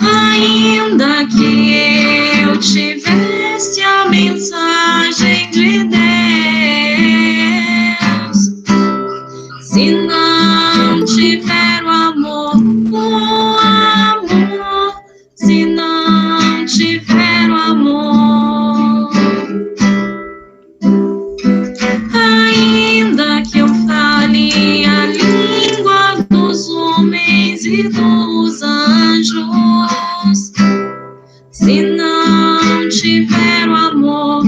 Ainda que eu tivesse a mensagem de Deus, se não tiver o amor, se não tiver o amor, ainda que eu fale a língua dos homens e dos anjos, se não tiver o amor,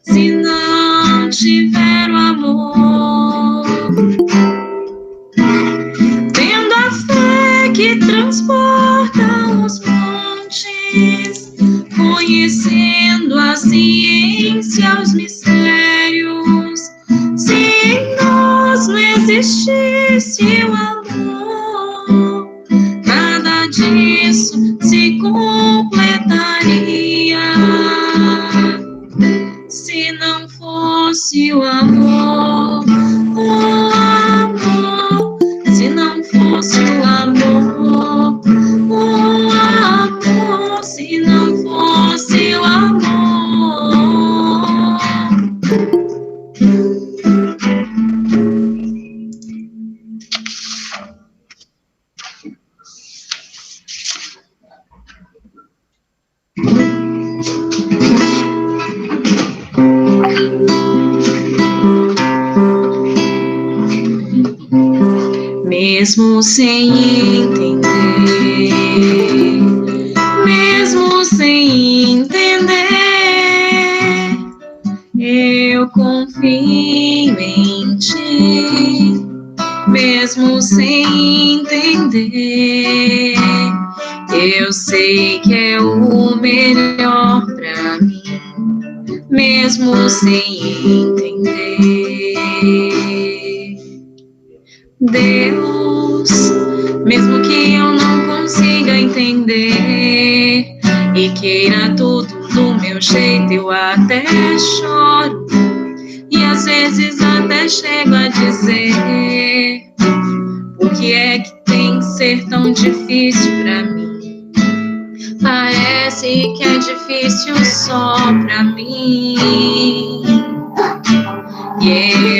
se não tiver o amor, tendo a fé que transporta os montes, conhecendo a ciência, os mistérios, se em nós não existisse o amor, nada disso se completaria. Se não fosse o amor, se não fosse o amor, se não fosse o amor. Mesmo sem entender, mesmo sem entender, eu confio em ti. Mesmo sem entender, eu sei que é o melhor pra mim. Mesmo sem entender, Deus, mesmo que eu não consiga entender e queira tudo do meu jeito, eu até choro e às vezes até chego a dizer: por que é que tem que ser tão difícil pra mim? Parece que é difícil só pra mim. E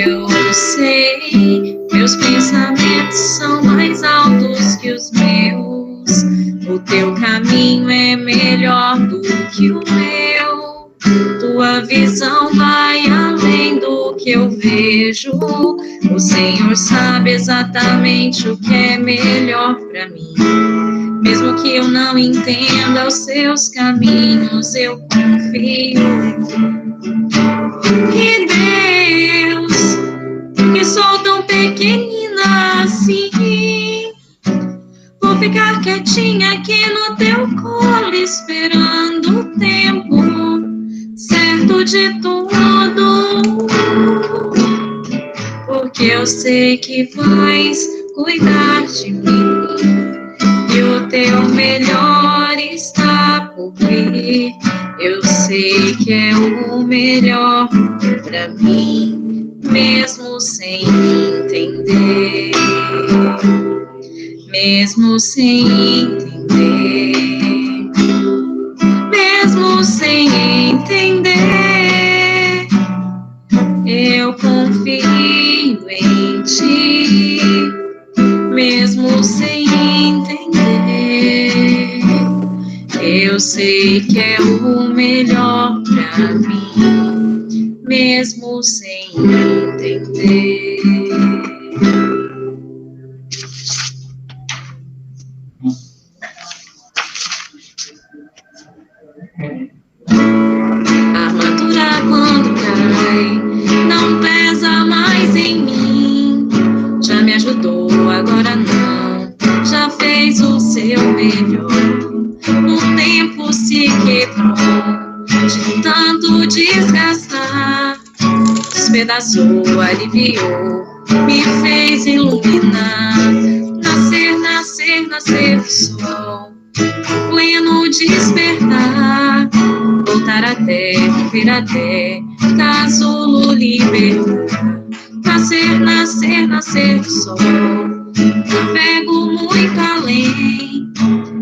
eu sei, meus pensamentos são mais altos que os meus. O teu caminho é melhor do que o meu. Tua visão vai além do que eu vejo. O Senhor sabe exatamente o que é melhor pra mim. Mesmo que eu não entenda os seus caminhos, eu confio. Que Deus, que sou tão pequenina assim, vou ficar quietinha aqui no teu colo, esperando o tempo certo de tudo, porque eu sei que vais cuidar de mim, e o teu melhor está por vir. Eu sei que é o melhor pra mim, mesmo sem entender, mesmo sem entender, mesmo sem entender, eu confio em ti, mesmo sem entender, eu sei que é o melhor pra mim, mesmo sem entender. A armadura quando cai não pesa mais em mim, já me ajudou, agora não, já fez o seu melhor. O tempo se quebrou de tanto desgastar, despedaçou, aliviou, me fez iluminar, nascer, nascer, nascer do sol, pleno despertar, voltar até, viver até, casulo libertar, nascer, nascer, nascer do sol, Pego muito além,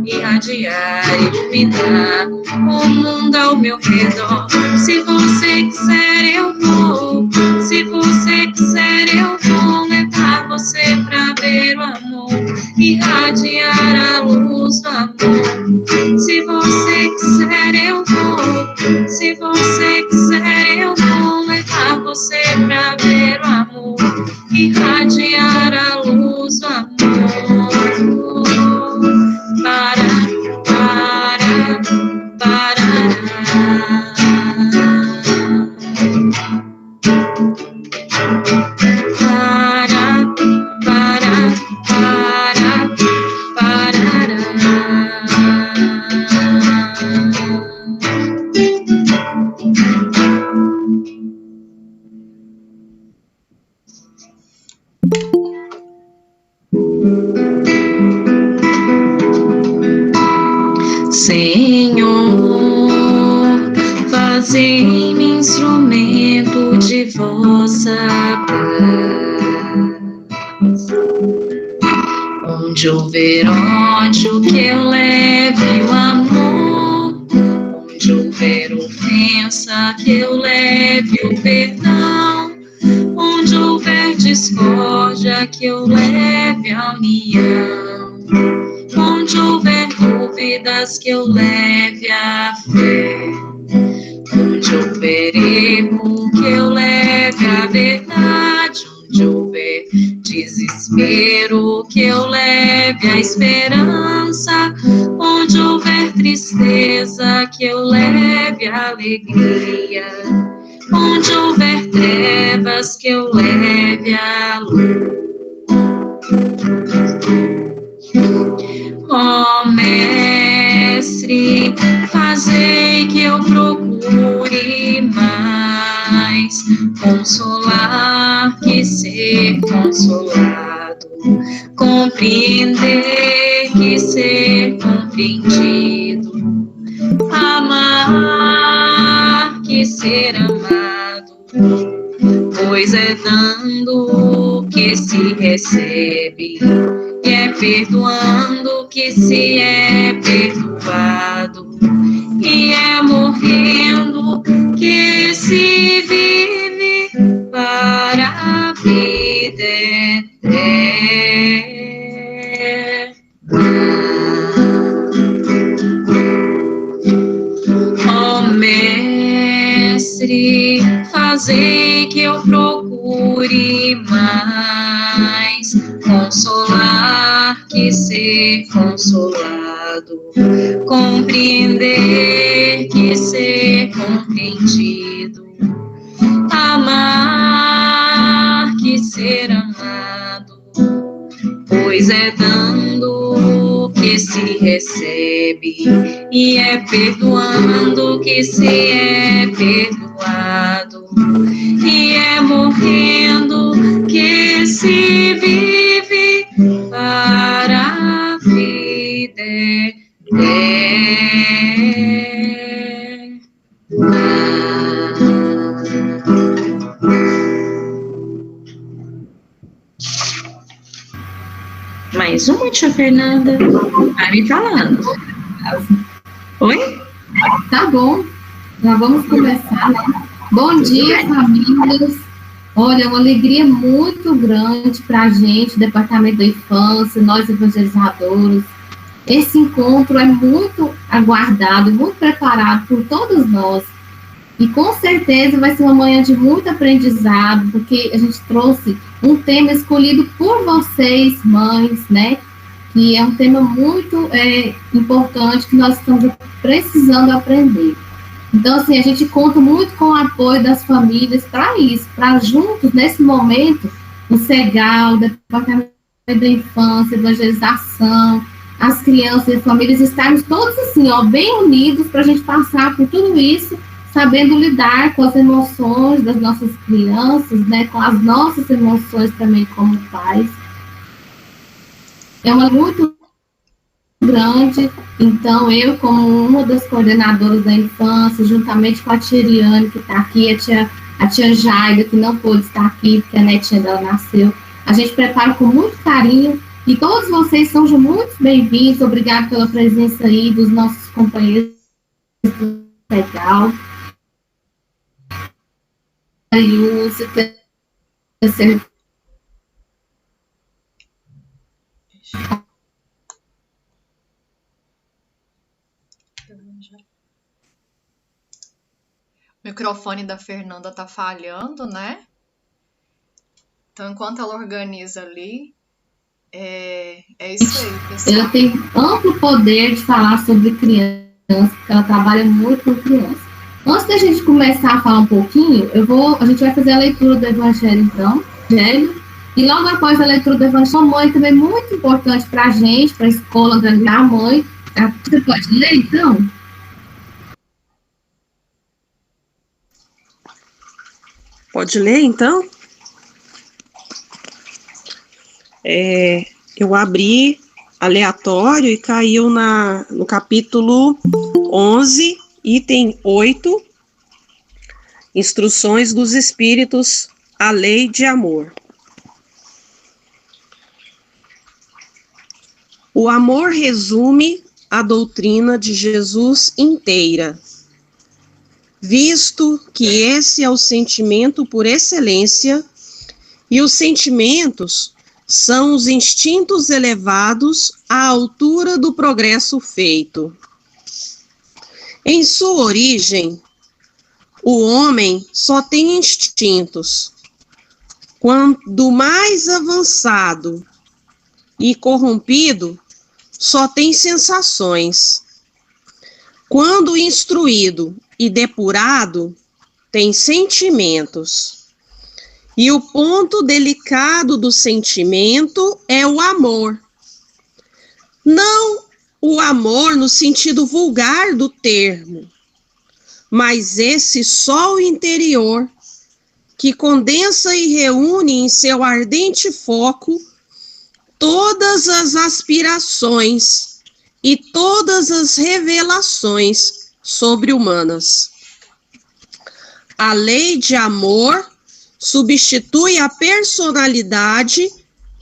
irradiar, iluminar o mundo ao meu redor. Se você quiser, eu vou. Se você quiser, eu vou levar você pra ver o amor, irradiar a luz do amor. Se você quiser, eu vou. Se você quiser, eu vou levar você pra ver o amor, irradiar a luz do amor. Para, para. Senhor, fazei-me instrumento de vossa paz. Onde houver ódio, que eu leve o amor. Onde houver ofensa, que eu leve o perdão. Onde houver discórdia, que eu leve a união. Onde houver dúvidas, que eu leve a fé. Onde houver erro, que eu leve a verdade. Onde houver desespero, que eu leve a esperança. Onde houver tristeza, que eu leve a alegria. Onde houver trevas, que eu leve a luz. Ó Mestre, fazei que eu procure mais consolar que ser consolado, compreender que ser compreendido, amar que ser amado, pois é dando que se recebe, e é perdoando que se é perdoado, e é morrendo que se vive para a vida eterna. Ó Mestre, fazei que eu procure mais consolar que ser consolado, compreender que ser compreendido, amar que ser amado, pois é dando que se recebe, e é perdoando que se é perdoado, e é morrendo que se vive para a vida eterna. Mais uma, tia Fernanda? Tá me falando. Oi? Tá bom, já vamos começar, né? Bom dia, famílias. Olha, é uma alegria muito grande para a gente, Departamento da Infância, nós evangelizadores. Esse encontro é muito aguardado, muito preparado por todos nós. E com certeza vai ser uma manhã de muito aprendizado, porque a gente trouxe um tema escolhido por vocês, mães, né? Que é um tema muito importante que nós estamos precisando aprender. Então, assim, a gente conta muito com o apoio das famílias para isso, para juntos, nesse momento, o CEGAL, o Departamento da Infância, Evangelização, as crianças e as famílias estarmos todos assim, ó, bem unidos para a gente passar por tudo isso, sabendo lidar com as emoções das nossas crianças, né, com as nossas emoções também como pais. É uma muito grande, então eu, como uma das coordenadoras da infância, juntamente com a tia Iriane, que está aqui, a tia Jaida, que não pôde estar aqui, porque a netinha dela nasceu, a gente prepara com muito carinho E todos vocês são muito bem-vindos. Obrigado pela presença aí dos nossos companheiros. Legal. Marilúcia, O microfone da Fernanda tá falhando, né? Então, enquanto ela organiza ali, é isso aí, pessoal. Ela tem amplo poder de falar sobre criança, porque ela trabalha muito com criança. Antes da gente começar a falar um pouquinho, a gente vai fazer a leitura do Evangelho, então, e logo após a leitura do Evangelho, a mãe também é muito importante para a gente, para a escola, da mãe. Você pode ler, então? Pode ler, então? Eu abri aleatório e caiu no capítulo 11, item 8, Instruções dos Espíritos, a Lei de Amor. O amor resume a doutrina de Jesus inteira, visto que esse é o sentimento por excelência, e os sentimentos são os instintos elevados à altura do progresso feito. Em sua origem, o homem só tem instintos. Quando mais avançado e corrompido, só tem sensações. Quando instruído e depurado, tem sentimentos. E o ponto delicado do sentimento é o amor. Não o amor no sentido vulgar do termo, mas esse sol interior que condensa e reúne em seu ardente foco todas as aspirações e todas as revelações sobre-humanas. A lei de amor substitui a personalidade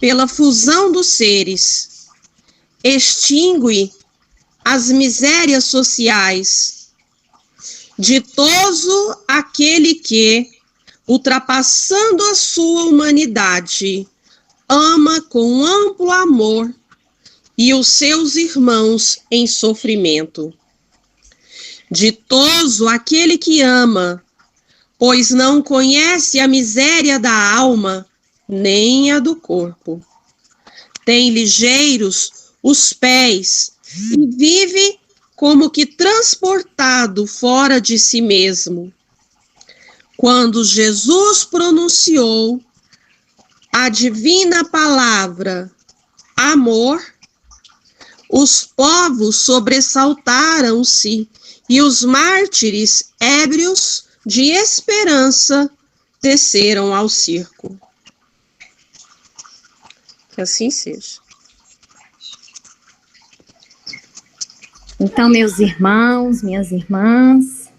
pela fusão dos seres, extingue as misérias sociais. Ditoso aquele que, ultrapassando a sua humanidade, ama com amplo amor e os seus irmãos em sofrimento. Ditoso aquele que ama, pois não conhece a miséria da alma, nem a do corpo. Tem ligeiros os pés e vive como que transportado fora de si mesmo. Quando Jesus pronunciou a divina palavra amor, os povos sobressaltaram-se e os mártires ébrios de esperança desceram ao circo. Que assim seja. Então, meus irmãos, minhas irmãs,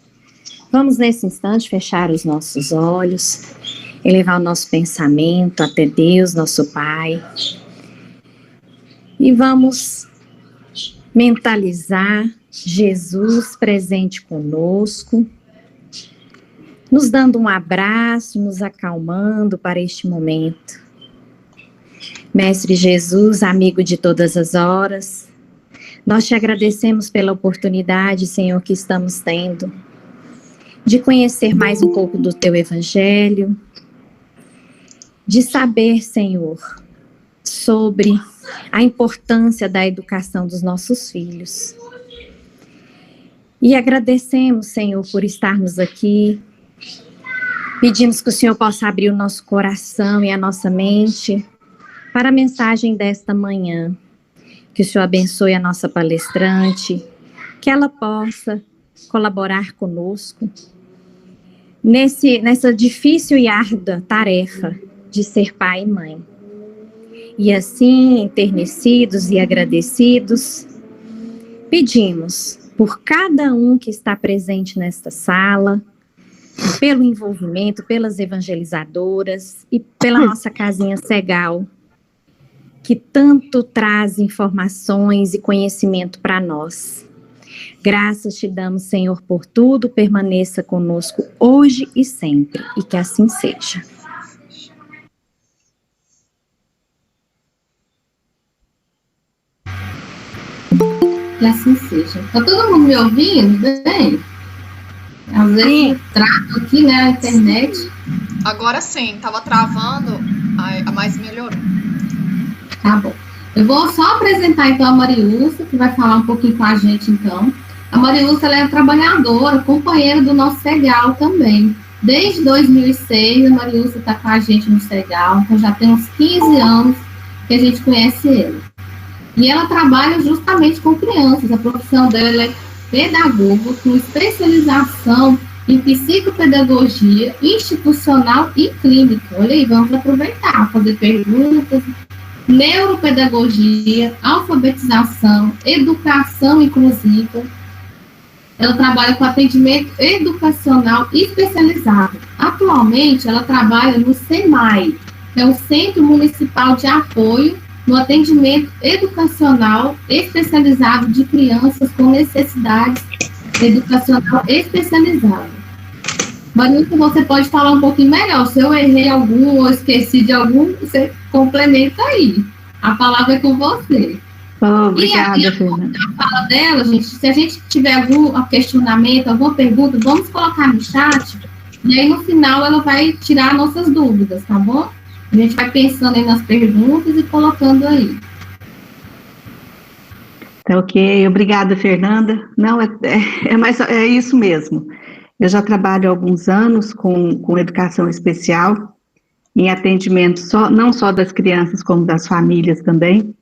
vamos nesse instante fechar os nossos olhos, elevar o nosso pensamento até Deus, nosso Pai, e vamos mentalizar Jesus presente conosco, nos dando um abraço, nos acalmando para este momento. Mestre Jesus, amigo de todas as horas, nós te agradecemos pela oportunidade, Senhor, que estamos tendo de conhecer mais um pouco do teu Evangelho, de saber, Senhor, sobre a importância da educação dos nossos filhos. E agradecemos, Senhor, por estarmos aqui. Pedimos que o Senhor possa abrir o nosso coração e a nossa mente para a mensagem desta manhã. Que o Senhor abençoe a nossa palestrante, que ela possa colaborar conosco nessa difícil e árdua tarefa de ser pai e mãe. E assim, enternecidos e agradecidos, pedimos por cada um que está presente nesta sala, pelo envolvimento, pelas evangelizadoras e pela nossa casinha Segal, que tanto traz informações e conhecimento para nós. Graças te damos, Senhor, por tudo, permaneça conosco hoje e sempre, e que assim seja. Que assim seja. Está todo mundo me ouvindo bem? Às vezes trava aqui, né, a internet. Agora sim, estava travando, mas melhorou. Tá bom. Eu vou só apresentar então a Mariúcia, que vai falar um pouquinho com a gente então. A Mariúcia, ela é trabalhadora, companheira do nosso CEGAL também. Desde 2006, a Mariúcia está com a gente no CEGAL, então já tem uns 15 anos que a gente conhece ele. E ela trabalha justamente com crianças, a profissão dela é pedagoga, com especialização em psicopedagogia institucional e clínica. Olha aí, vamos aproveitar, fazer perguntas, neuropedagogia, alfabetização, educação inclusiva. Ela trabalha com atendimento educacional especializado. Atualmente, ela trabalha no SEMAI, que é o Centro Municipal de Apoio no Atendimento Educacional Especializado de Crianças com Necessidades Educacional Especializada. Mariúcia, você pode falar um pouquinho melhor. Se eu errei algum ou esqueci de algum, você complementa aí. A palavra é com você. Obrigada, Fernanda. A fala dela, gente, se a gente tiver algum questionamento, alguma pergunta, vamos colocar no chat, e aí no final ela vai tirar nossas dúvidas, tá bom? A gente vai pensando aí nas perguntas e colocando aí. Tá ok, obrigada, Fernanda. Não, é isso mesmo. Eu já trabalho há alguns anos com educação especial, em atendimento não só das crianças, como das famílias também.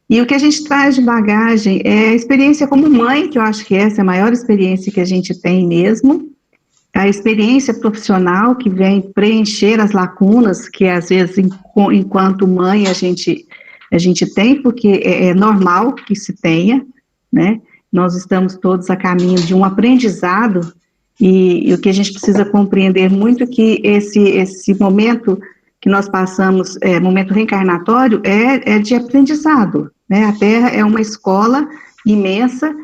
E o que a gente traz de bagagem é a experiência como mãe, que eu acho que essa é a maior experiência que a gente tem mesmo, a experiência profissional que vem preencher as lacunas que, às vezes, enquanto mãe, a gente tem, porque é normal que se tenha, né? Nós estamos todos a caminho de um aprendizado, e o que a gente precisa compreender muito é que esse momento que nós passamos, momento reencarnatório, é de aprendizado, né? A Terra é uma escola imensa,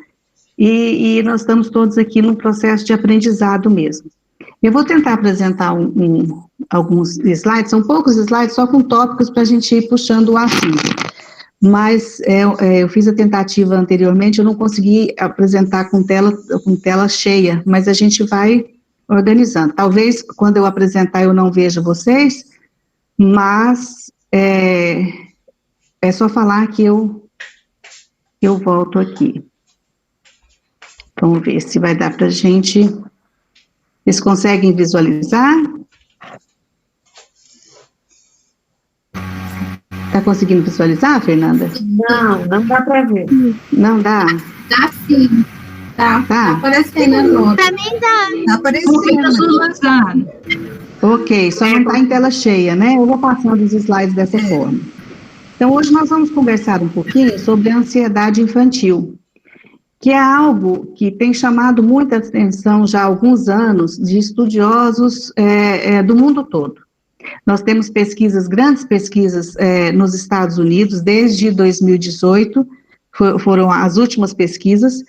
e nós estamos todos aqui num processo de aprendizado mesmo. Eu vou tentar apresentar alguns slides, são poucos slides, só com tópicos para a gente ir puxando o assunto. Mas eu fiz a tentativa anteriormente, eu não consegui apresentar com tela cheia, mas a gente vai organizando. Talvez, quando eu apresentar, eu não veja vocês, mas é só falar que eu volto aqui. Vamos ver se vai dar para a gente. Vocês conseguem visualizar? Está conseguindo visualizar, Fernanda? Não dá para ver. Não dá? Dá sim. Tá aparecendo agora. Também dá. Tá aparecendo. Ok, só não está em tela cheia, né? Eu vou passando os slides dessa forma. Então, hoje nós vamos conversar um pouquinho sobre a ansiedade infantil, que é algo que tem chamado muita atenção já há alguns anos de estudiosos do mundo todo. Nós temos grandes pesquisas nos Estados Unidos, desde 2018, foram as últimas pesquisas,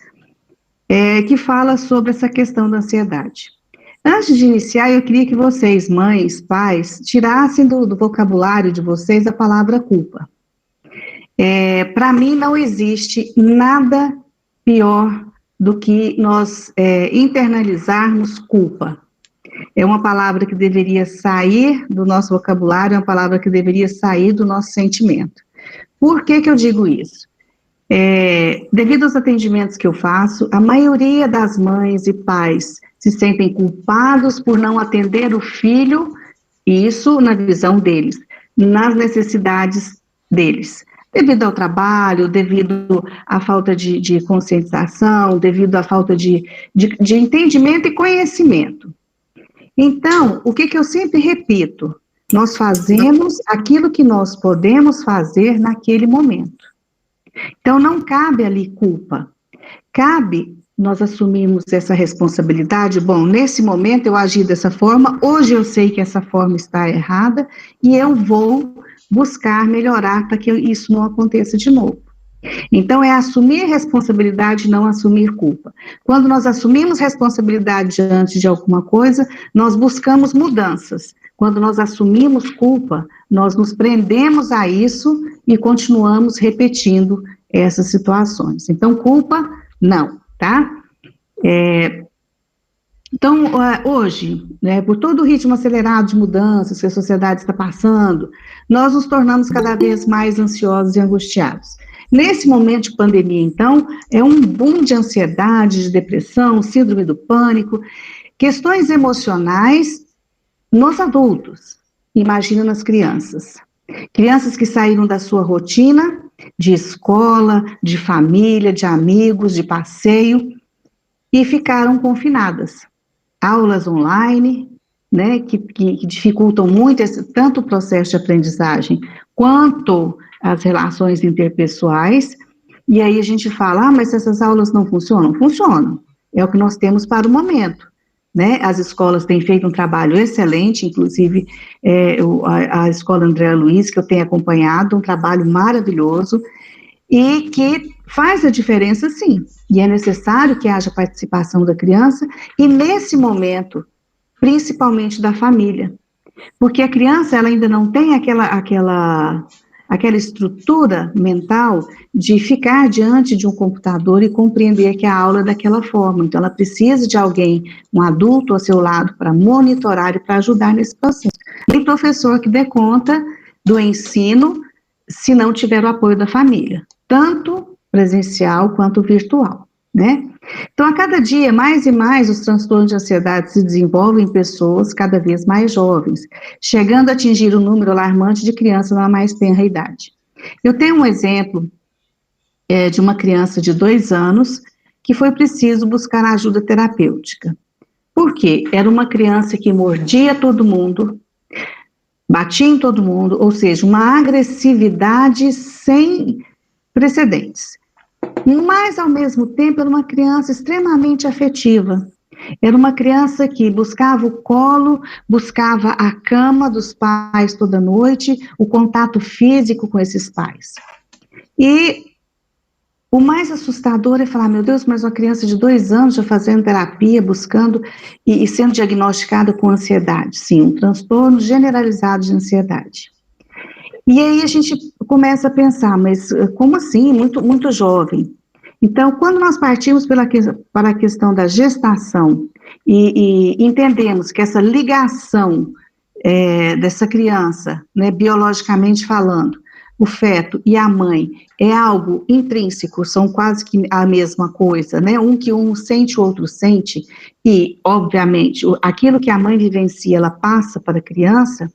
que fala sobre essa questão da ansiedade. Antes de iniciar, eu queria que vocês, mães, pais, tirassem do vocabulário de vocês a palavra culpa. Para mim, não existe nada pior do que nós internalizarmos culpa. É uma palavra que deveria sair do nosso vocabulário, é uma palavra que deveria sair do nosso sentimento. Por que eu digo isso? Devido aos atendimentos que eu faço, a maioria das mães e pais se sentem culpados por não atender o filho, isso na visão deles, nas necessidades deles. Devido ao trabalho, devido à falta de conscientização, devido à falta de entendimento e conhecimento. Então, o que eu sempre repito? Nós fazemos aquilo que nós podemos fazer naquele momento. Então, não cabe ali culpa. Cabe nós assumirmos essa responsabilidade. Bom, nesse momento eu agi dessa forma, hoje eu sei que essa forma está errada, e eu vou buscar melhorar para que isso não aconteça de novo. Então, é assumir responsabilidade, não assumir culpa. Quando nós assumimos responsabilidade diante de alguma coisa, nós buscamos mudanças. Quando nós assumimos culpa, nós nos prendemos a isso e continuamos repetindo essas situações. Então, culpa, não, tá? Então, hoje, né, por todo o ritmo acelerado de mudanças que a sociedade está passando, nós nos tornamos cada vez mais ansiosos e angustiados. Nesse momento de pandemia, então, é um boom de ansiedade, de depressão, síndrome do pânico, questões emocionais nos adultos, imagina nas crianças. Crianças que saíram da sua rotina, de escola, de família, de amigos, de passeio, e ficaram confinadas. Aulas online, né, que dificultam muito tanto o processo de aprendizagem, quanto as relações interpessoais, e aí a gente fala, mas essas aulas não funcionam? Funcionam, é o que nós temos para o momento, né? As escolas têm feito um trabalho excelente, inclusive a Escola André Luiz, que eu tenho acompanhado, um trabalho maravilhoso, e que faz a diferença sim, e é necessário que haja participação da criança, e nesse momento, principalmente da família, porque a criança, ela ainda não tem aquela estrutura mental de ficar diante de um computador e compreender que a aula é daquela forma, então ela precisa de alguém, um adulto ao seu lado, para monitorar e para ajudar nesse processo. Tem professor que dê conta do ensino se não tiver o apoio da família, tanto presencial quanto virtual, né? Então, a cada dia, mais e mais, os transtornos de ansiedade se desenvolvem em pessoas cada vez mais jovens, chegando a atingir um número alarmante de crianças na mais tenra idade. Eu tenho um exemplo de uma criança de 2 anos que foi preciso buscar ajuda terapêutica. Por quê? Era uma criança que mordia todo mundo, batia em todo mundo, ou seja, uma agressividade sem precedentes. Mas, ao mesmo tempo, era uma criança extremamente afetiva. Era uma criança que buscava o colo, buscava a cama dos pais toda noite, o contato físico com esses pais. E o mais assustador é falar, meu Deus, mas uma criança de 2 anos já fazendo terapia, buscando e sendo diagnosticada com ansiedade. Sim, um transtorno generalizado de ansiedade. E aí a gente começa a pensar, mas como assim? Muito jovem. Então, quando nós partimos para a questão da gestação e entendemos que essa ligação dessa criança, né, biologicamente falando, o feto e a mãe, é algo intrínseco, são quase que a mesma coisa, né? Que um sente, o outro sente, e, obviamente, aquilo que a mãe vivencia, ela passa para a criança.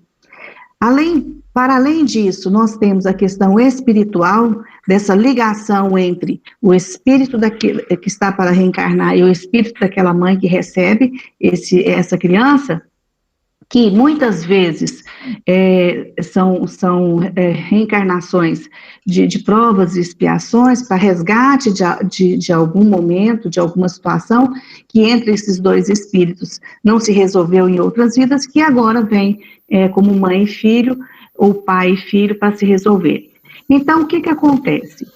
Para além disso, nós temos a questão espiritual, dessa ligação entre o espírito que está para reencarnar e o espírito daquela mãe que recebe essa criança, que muitas vezes são reencarnações de provas e expiações para resgate de algum momento, de alguma situação, que entre esses 2 espíritos não se resolveu em outras vidas, que agora vem como mãe e filho, ou pai e filho, para se resolver. Então, o que acontece?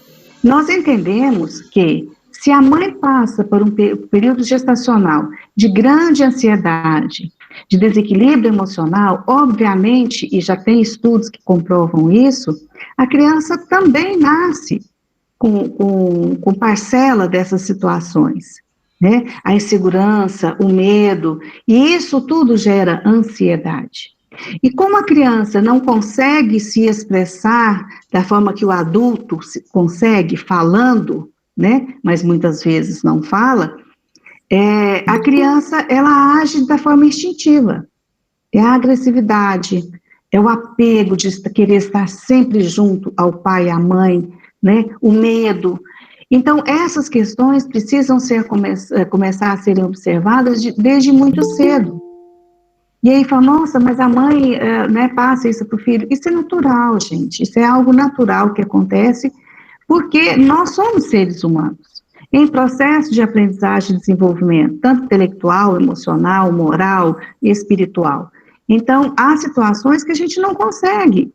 Nós entendemos que, se a mãe passa por um período gestacional de grande ansiedade, de desequilíbrio emocional, obviamente, e já tem estudos que comprovam isso, a criança também nasce com parcela dessas situações, né? A insegurança, o medo, e isso tudo gera ansiedade. E como a criança não consegue se expressar da forma que o adulto consegue, falando, né, mas muitas vezes não fala, a criança, ela age da forma instintiva. É a agressividade, é o apego de querer estar sempre junto ao pai e à mãe, né, o medo. Então, essas questões precisam começar a serem observadas desde muito cedo. E aí fala, nossa, mas a mãe passa isso para o filho. Isso é natural, gente, isso é algo natural que acontece, porque nós somos seres humanos, em processo de aprendizagem e desenvolvimento, tanto intelectual, emocional, moral e espiritual. Então, há situações que a gente não consegue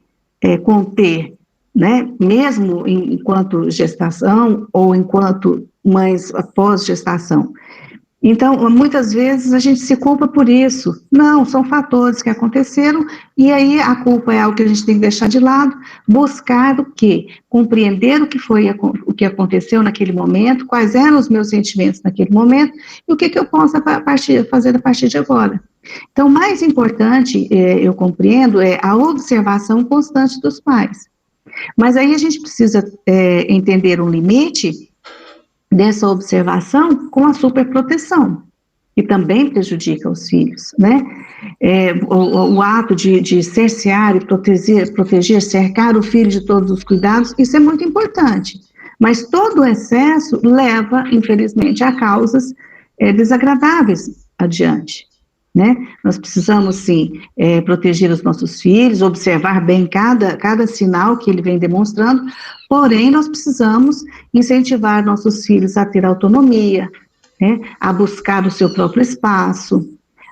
conter, né, mesmo enquanto gestação ou enquanto mães após gestação. Então, muitas vezes a gente se culpa por isso. Não, são fatores que aconteceram, e aí a culpa é algo que a gente tem que deixar de lado, buscar o quê? Compreender o que aconteceu naquele momento, quais eram os meus sentimentos naquele momento, e o que eu posso fazer a partir de agora. Então, o mais importante, eu compreendo, é a observação constante dos pais. Mas aí a gente precisa entender um limite dessa observação com a superproteção, que também prejudica os filhos, né? O ato de cercear e proteger, cercar o filho de todos os cuidados, isso é muito importante. Mas todo o excesso leva, infelizmente, a causas desagradáveis adiante, né? Nós precisamos, sim, proteger os nossos filhos, observar bem cada sinal que ele vem demonstrando, porém, nós precisamos incentivar nossos filhos a ter autonomia, né? A buscar o seu próprio espaço,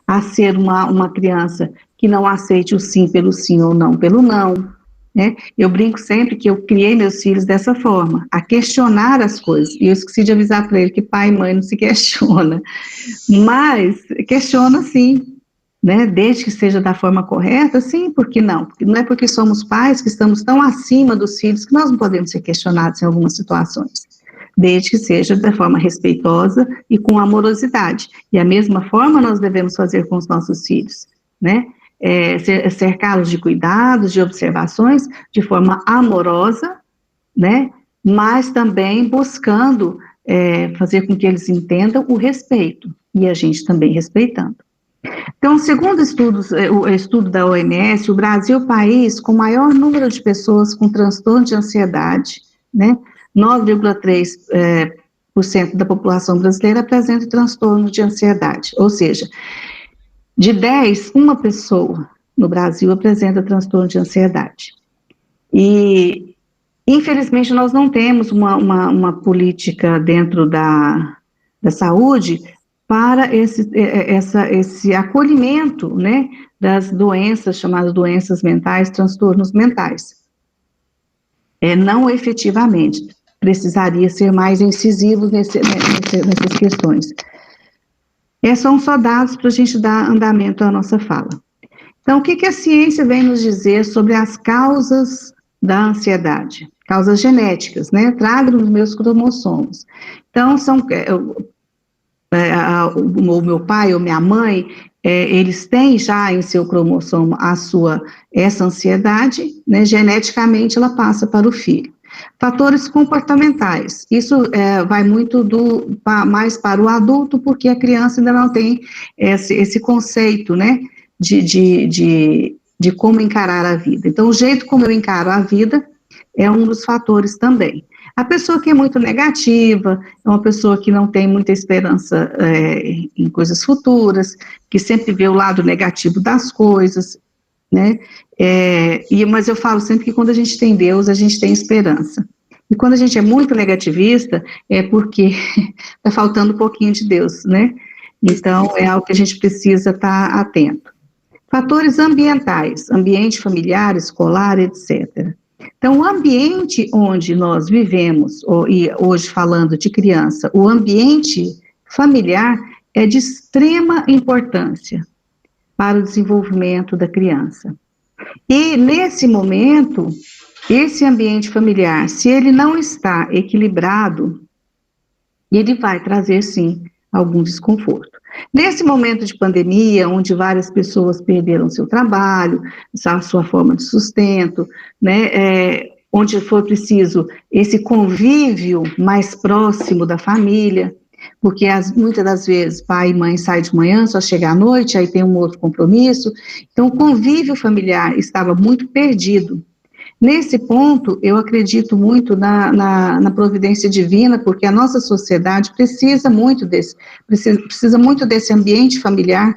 a ser uma criança que não aceite o sim pelo sim ou não pelo não, né? Eu brinco sempre que eu criei meus filhos dessa forma, a questionar as coisas, e eu esqueci de avisar para ele que pai e mãe não se questiona, mas questiona sim, né, desde que seja da forma correta, sim, por que não? Porque não é porque somos pais que estamos tão acima dos filhos que nós não podemos ser questionados em algumas situações, desde que seja da forma respeitosa e com amorosidade, e a mesma forma nós devemos fazer com os nossos filhos, né, cercá-los de cuidados, de observações, de forma amorosa, né, mas também buscando fazer com que eles entendam o respeito, e a gente também respeitando. Então, segundo o estudo da OMS, o Brasil é o país com maior número de pessoas com transtorno de ansiedade, né? 9,3% da população brasileira apresenta transtorno de ansiedade, ou seja, de 10, uma pessoa no Brasil apresenta transtorno de ansiedade. E, infelizmente, nós não temos uma política dentro da saúde para esse acolhimento, né, das doenças, chamadas doenças mentais, transtornos mentais. Não efetivamente, precisaria ser mais incisivo nessas questões. São só dados para a gente dar andamento à nossa fala. Então, o que a ciência vem nos dizer sobre as causas da ansiedade? Causas genéticas, né, trago nos meus cromossomos. Então, o meu pai ou minha mãe, eles têm já em seu cromossomo essa ansiedade, né, geneticamente ela passa para o filho. Fatores comportamentais, isso vai muito mais para o adulto, porque a criança ainda não tem esse conceito, né, de como encarar a vida. Então, o jeito como eu encaro a vida é um dos fatores também. A pessoa que é muito negativa, é uma pessoa que não tem muita esperança em coisas futuras, que sempre vê o lado negativo das coisas, né? Mas eu falo sempre que quando a gente tem Deus, a gente tem esperança. E quando a gente é muito negativista, é porque está faltando um pouquinho de Deus, né? Então, é algo que a gente precisa estar atento. Fatores ambientais, ambiente familiar, escolar, etc. Então, o ambiente onde nós vivemos, e hoje falando de criança, o ambiente familiar é de extrema importância para o desenvolvimento da criança. E, nesse momento, esse ambiente familiar, se ele não está equilibrado, ele vai trazer, sim, algum desconforto. Nesse momento de pandemia, onde várias pessoas perderam seu trabalho, sua forma de sustento, né, onde foi preciso esse convívio mais próximo da família, porque muitas das vezes pai e mãe saem de manhã, só chega à noite, aí tem um outro compromisso, então o convívio familiar estava muito perdido. Nesse ponto, eu acredito muito na providência divina, porque a nossa sociedade precisa muito desse ambiente familiar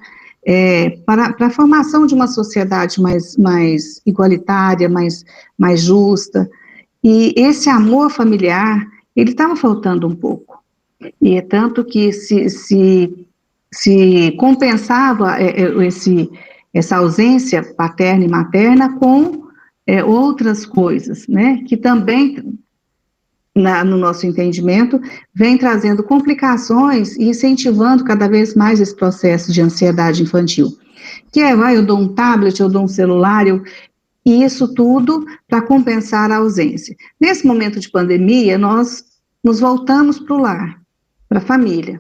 para a formação de uma sociedade mais igualitária, mais justa, e esse amor familiar, ele estava faltando um pouco, e é tanto que se compensava essa ausência paterna e materna com outras coisas, né, que também, no nosso entendimento, vem trazendo complicações e incentivando cada vez mais esse processo de ansiedade infantil. Que eu dou um tablet, eu dou um celular, e isso tudo para compensar a ausência. Nesse momento de pandemia, nós nos voltamos para o lar, para a família.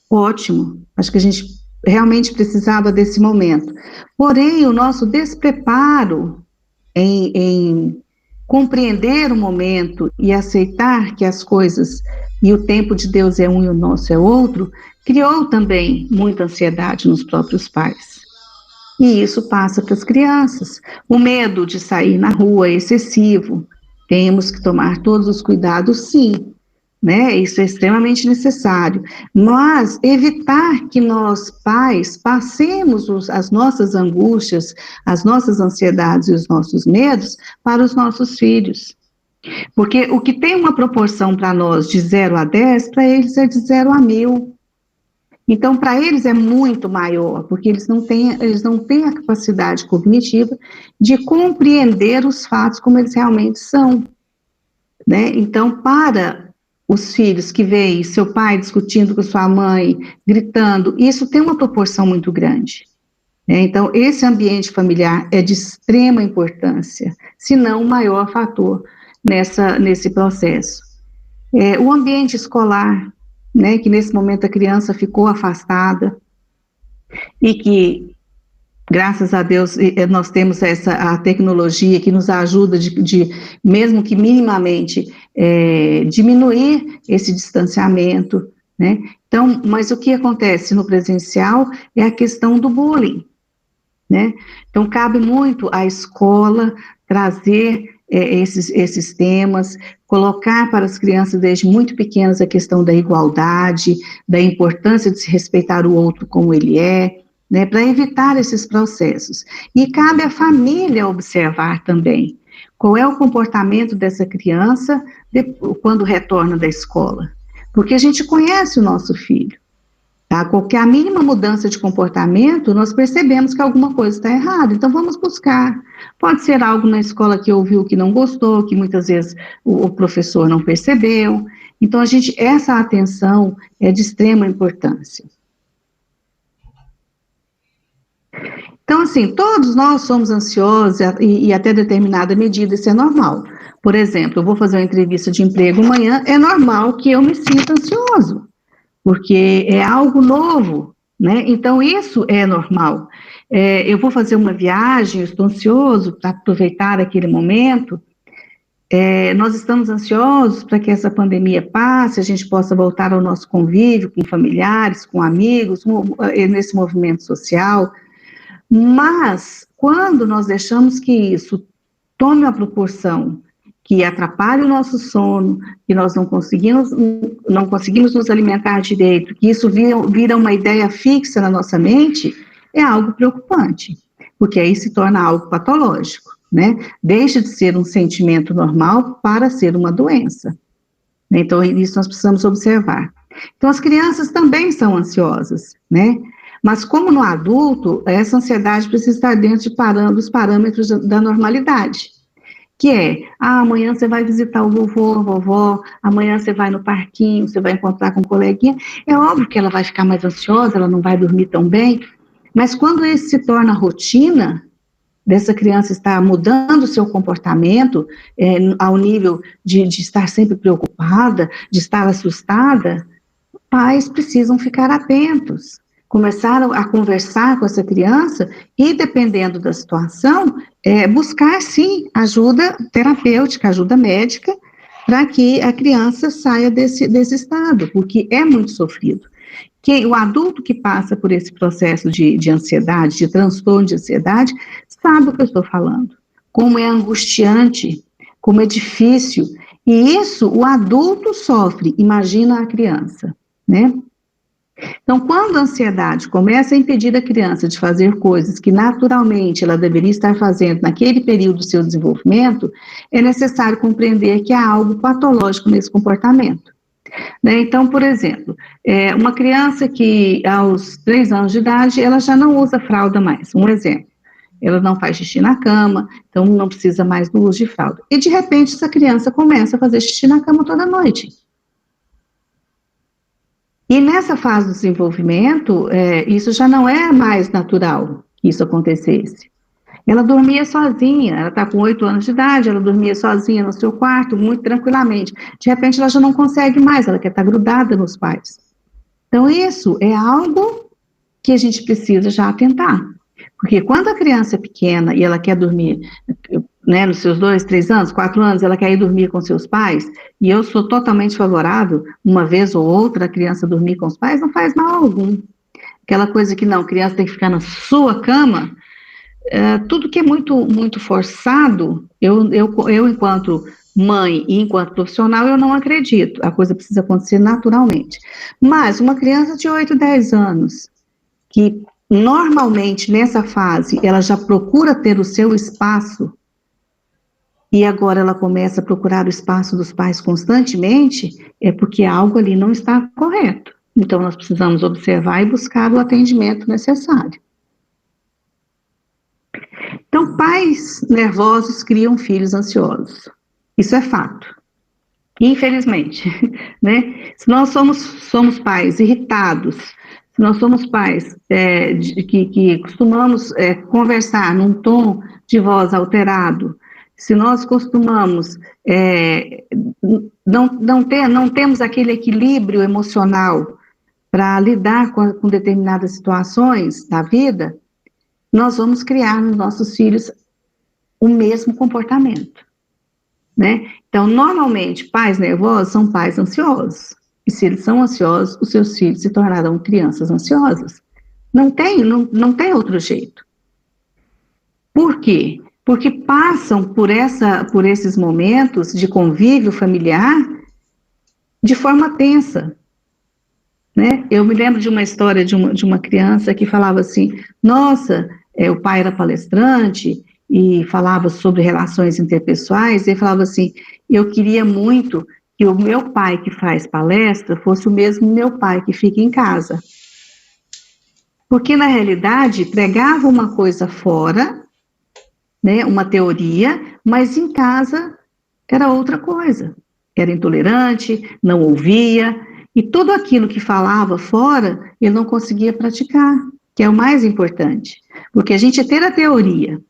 Ótimo, acho que a gente realmente precisava desse momento. Porém, o nosso despreparo em compreender o momento e aceitar que as coisas e o tempo de Deus é um e o nosso é outro, criou também muita ansiedade nos próprios pais. E isso passa para as crianças. O medo de sair na rua é excessivo. Temos que tomar todos os cuidados, sim, né? Isso é extremamente necessário. Mas evitar que nós, pais, passemos as nossas angústias, as nossas ansiedades e os nossos medos para os nossos filhos. Porque o que tem uma proporção para nós de 0 a 10, para eles é de 0 a 1000. Então, para eles é muito maior, porque eles não têm a capacidade cognitiva de compreender os fatos como eles realmente são, né? Então, para os filhos que veem seu pai discutindo com sua mãe, gritando, isso tem uma proporção muito grande, né? Então, esse ambiente familiar é de extrema importância, se não o maior fator nesse processo. O ambiente escolar, né, que nesse momento a criança ficou afastada e que, graças a Deus, nós temos a tecnologia que nos ajuda de mesmo que minimamente, diminuir esse distanciamento, né? Então, mas o que acontece no presencial é a questão do bullying, né? Então, cabe muito à escola trazer esses temas, colocar para as crianças desde muito pequenas a questão da igualdade, da importância de se respeitar o outro como ele é, né, para evitar esses processos. E cabe à família observar também qual é o comportamento dessa criança quando retorna da escola, porque a gente conhece o nosso filho. Tá? Qualquer mínima mudança de comportamento, nós percebemos que alguma coisa está errada, então vamos buscar. Pode ser algo na escola que ouviu que não gostou, que muitas vezes o professor não percebeu. Então, essa atenção é de extrema importância. Então, assim, todos nós somos ansiosos e até determinada medida, isso é normal. Por exemplo, eu vou fazer uma entrevista de emprego amanhã, é normal que eu me sinta ansioso, porque é algo novo, né? Então, isso é normal. Eu vou fazer uma viagem, eu estou ansioso para aproveitar aquele momento. Nós estamos ansiosos para que essa pandemia passe, a gente possa voltar ao nosso convívio com familiares, com amigos, nesse movimento social. Mas, quando nós deixamos que isso tome uma proporção que atrapalha o nosso sono, que nós não conseguimos nos alimentar direito, que isso vira uma ideia fixa na nossa mente, é algo preocupante, porque aí se torna algo patológico, né? Deixa de ser um sentimento normal para ser uma doença. Então, isso nós precisamos observar. Então, as crianças também são ansiosas, né? Mas como no adulto, essa ansiedade precisa estar dentro dos parâmetros da normalidade. Que amanhã você vai visitar o vovô, a vovó, amanhã você vai no parquinho, você vai encontrar com um coleguinha. É óbvio que ela vai ficar mais ansiosa, ela não vai dormir tão bem, mas quando isso se torna rotina, dessa criança estar mudando o seu comportamento, ao nível de estar sempre preocupada, de estar assustada, pais precisam ficar atentos. Começaram a conversar com essa criança e, dependendo da situação, buscar, sim, ajuda terapêutica, ajuda médica, para que a criança saia desse estado, porque é muito sofrido. O adulto que passa por esse processo de ansiedade, de transtorno de ansiedade, sabe o que eu estou falando, como é angustiante, como é difícil, e isso o adulto sofre, imagina a criança, né? Então, quando a ansiedade começa a impedir a criança de fazer coisas que naturalmente ela deveria estar fazendo naquele período do seu desenvolvimento, é necessário compreender que há algo patológico nesse comportamento, né? Então, por exemplo, uma criança que aos 3 anos de idade, ela já não usa fralda mais, um exemplo. ela não faz xixi na cama, então não precisa mais do uso de fralda. E, de repente, essa criança começa a fazer xixi na cama toda noite. E nessa fase do desenvolvimento, isso já não é mais natural que isso acontecesse. Ela dormia sozinha, ela está com 8 anos de idade, ela dormia sozinha no seu quarto, muito tranquilamente. De repente, ela já não consegue mais, ela quer estar grudada nos pais. Então, isso é algo que a gente precisa já atentar. Porque quando a criança é pequena e ela quer dormir, né, nos seus 2, 3 anos, 4 anos, ela quer ir dormir com seus pais, e eu sou totalmente favorável, uma vez ou outra, a criança dormir com os pais, não faz mal algum. Aquela coisa que não, a criança tem que ficar na sua cama, tudo que é muito, muito forçado, eu enquanto mãe e enquanto profissional, eu não acredito. A coisa precisa acontecer naturalmente. Mas uma criança de 8, 10 anos, que normalmente nessa fase ela já procura ter o seu espaço, e agora ela começa a procurar o espaço dos pais constantemente, é porque algo ali não está correto. Então nós precisamos observar e buscar o atendimento necessário. Então, pais nervosos criam filhos ansiosos. Isso é fato. Infelizmente, né? Se nós somos pais irritados, se nós somos pais que costumamos conversar num tom de voz alterado, se nós costumamos não temos aquele equilíbrio emocional para lidar com determinadas situações da vida, nós vamos criar nos nossos filhos o mesmo comportamento, né? Então, normalmente, pais nervosos são pais ansiosos. E se eles são ansiosos, os seus filhos se tornarão crianças ansiosas. Não tem outro jeito. Por quê? Porque passam por esses momentos de convívio familiar de forma tensa, né? Eu me lembro de uma história de uma criança que falava assim, nossa, o pai era palestrante e falava sobre relações interpessoais, e ele falava assim, eu queria muito que o meu pai que faz palestra fosse o mesmo meu pai que fica em casa. Porque, na realidade, pregava uma coisa fora, né, uma teoria, mas em casa era outra coisa. Era intolerante, não ouvia, e tudo aquilo que falava fora, ele não conseguia praticar, que é o mais importante. Porque a gente ter a teoria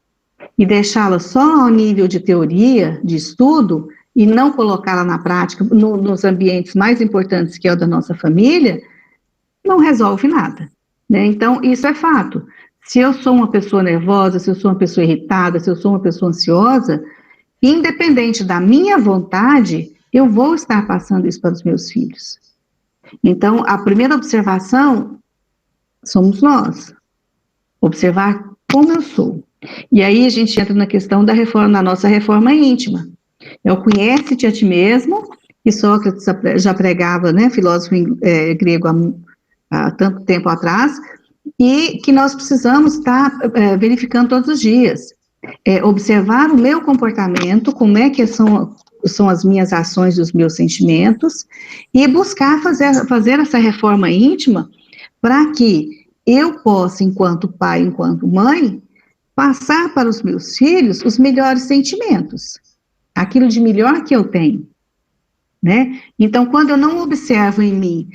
e deixá-la só ao nível de teoria, de estudo, e não colocá-la na prática, nos ambientes mais importantes, que é o da nossa família, não resolve nada, né? Então, isso é fato. Se eu sou uma pessoa nervosa, se eu sou uma pessoa irritada, se eu sou uma pessoa ansiosa, independente da minha vontade, eu vou estar passando isso para os meus filhos. Então, a primeira observação somos nós. Observar como eu sou. E aí a gente entra na questão na nossa reforma íntima. É o conhece-te a ti mesmo, que Sócrates já pregava, né, filósofo grego há tanto tempo atrás, e que nós precisamos estar verificando todos os dias. Observar o meu comportamento, como é que são as minhas ações e os meus sentimentos, e buscar fazer essa reforma íntima para que eu possa, enquanto pai, enquanto mãe, passar para os meus filhos os melhores sentimentos, aquilo de melhor que eu tenho, né? Então, quando eu não observo em mim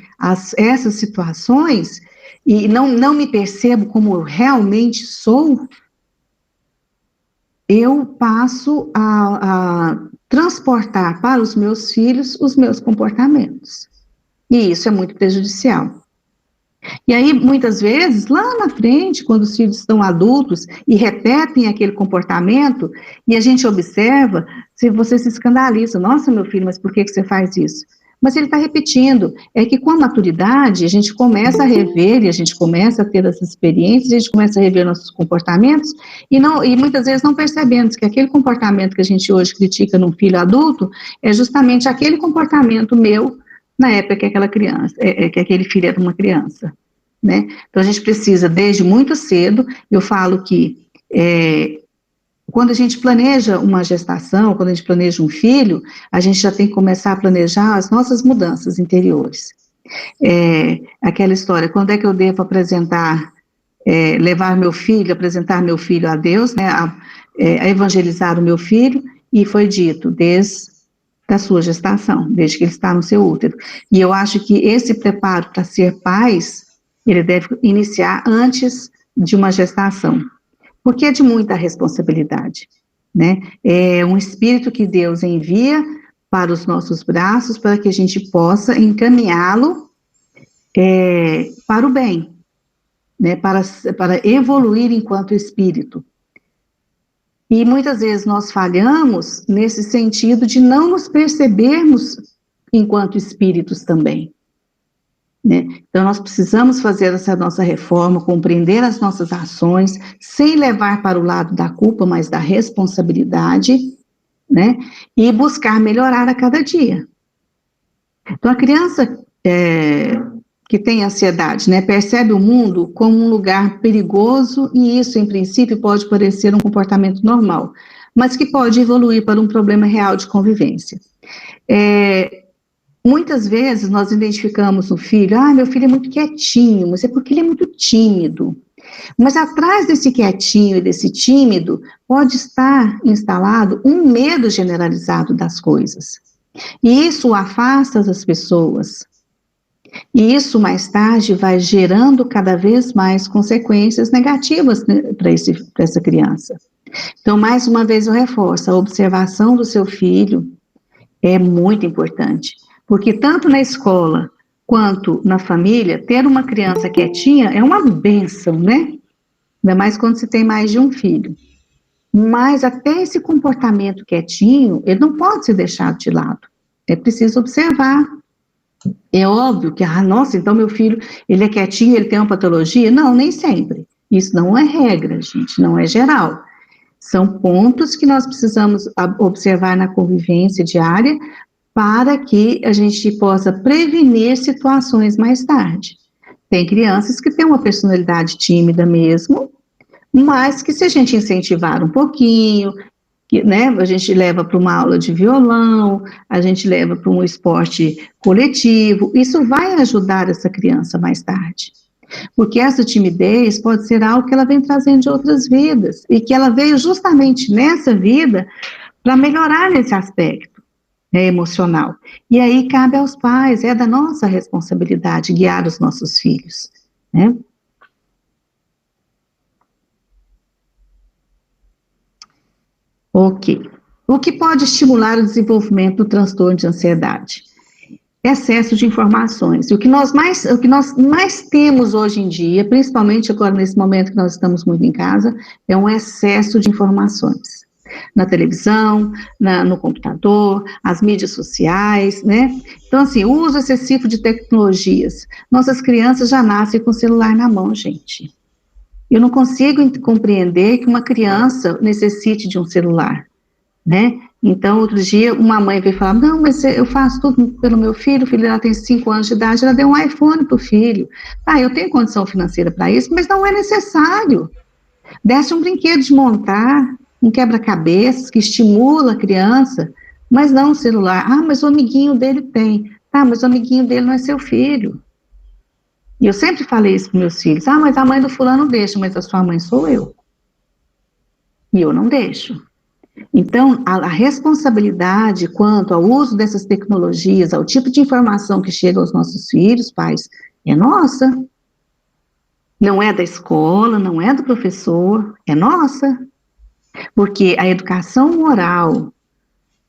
essas situações, e não me percebo como eu realmente sou, eu passo a transportar para os meus filhos os meus comportamentos. E isso é muito prejudicial. E aí, muitas vezes, lá na frente, quando os filhos estão adultos e repetem aquele comportamento, e a gente observa, se você se escandaliza, nossa, meu filho, mas por que você faz isso? Mas ele está repetindo. É que com a maturidade, a gente começa a rever, e a gente começa a ter essas experiências, a gente começa a rever nossos comportamentos, e muitas vezes não percebemos que aquele comportamento que a gente hoje critica num filho adulto, é justamente aquele comportamento meu, na época que aquela criança, que aquele filho era uma criança, né? Então a gente precisa, desde muito cedo, eu falo que quando a gente planeja uma gestação, quando a gente planeja um filho, a gente já tem que começar a planejar as nossas mudanças interiores. Aquela história, quando é que eu devo apresentar levar meu filho, apresentar meu filho a Deus, né, a evangelizar o meu filho, e foi dito, desde a sua gestação, desde que ele está no seu útero. E eu acho que esse preparo para ser pais, ele deve iniciar antes de uma gestação, porque é de muita responsabilidade, né? É um espírito que Deus envia para os nossos braços, para que a gente possa encaminhá-lo para o bem, né? Para evoluir enquanto espírito. E muitas vezes nós falhamos nesse sentido de não nos percebermos enquanto espíritos também, né? Então nós precisamos fazer essa nossa reforma, compreender as nossas ações, sem levar para o lado da culpa, mas da responsabilidade, né? E buscar melhorar a cada dia. Então a criança que tem ansiedade, né, percebe o mundo como um lugar perigoso, e isso, em princípio, pode parecer um comportamento normal, mas que pode evoluir para um problema real de convivência. Muitas vezes nós identificamos no filho, meu filho é muito quietinho, mas é porque ele é muito tímido. Mas atrás desse quietinho e desse tímido, pode estar instalado um medo generalizado das coisas. E isso o afasta das pessoas. E isso, mais tarde, vai gerando cada vez mais consequências negativas, né, para essa criança. Então, mais uma vez eu reforço, a observação do seu filho é muito importante, porque tanto na escola quanto na família, ter uma criança quietinha é uma bênção, né? Ainda mais quando se tem mais de um filho. Mas até esse comportamento quietinho, ele não pode ser deixado de lado. É preciso observar. É óbvio que, nossa, então meu filho, ele é quietinho, ele tem uma patologia? Não, nem sempre. Isso não é regra, gente, não é geral. São pontos que nós precisamos observar na convivência diária para que a gente possa prevenir situações mais tarde. Tem crianças que têm uma personalidade tímida mesmo, mas que se a gente incentivar um pouquinho, né, a gente leva para uma aula de violão, a gente leva para um esporte coletivo, isso vai ajudar essa criança mais tarde. Porque essa timidez pode ser algo que ela vem trazendo de outras vidas, e que ela veio justamente nessa vida para melhorar nesse aspecto, né, emocional. E aí cabe aos pais, é da nossa responsabilidade guiar os nossos filhos, né? Ok. O que pode estimular o desenvolvimento do transtorno de ansiedade? Excesso de informações. E o que nós mais temos hoje em dia, principalmente agora nesse momento que nós estamos muito em casa, é um excesso de informações. Na televisão, no computador, as mídias sociais, né? Então, assim, o uso excessivo de tecnologias. Nossas crianças já nascem com o celular na mão, gente. Eu não consigo compreender que uma criança necessite de um celular, né? Então, outro dia, uma mãe veio falar, não, mas eu faço tudo pelo meu filho, o filho dela tem 5 anos de idade, ela deu um iPhone para o filho. Eu tenho condição financeira para isso, mas não é necessário. Desse um brinquedo de montar, um quebra-cabeças que estimula a criança, mas não um celular. Mas o amiguinho dele tem. Mas o amiguinho dele não é seu filho. E eu sempre falei isso para meus filhos, mas a mãe do fulano deixa, mas a sua mãe sou eu. E eu não deixo. Então, a responsabilidade quanto ao uso dessas tecnologias, ao tipo de informação que chega aos nossos filhos, pais, é nossa. Não é da escola, não é do professor, é nossa. Porque a educação moral,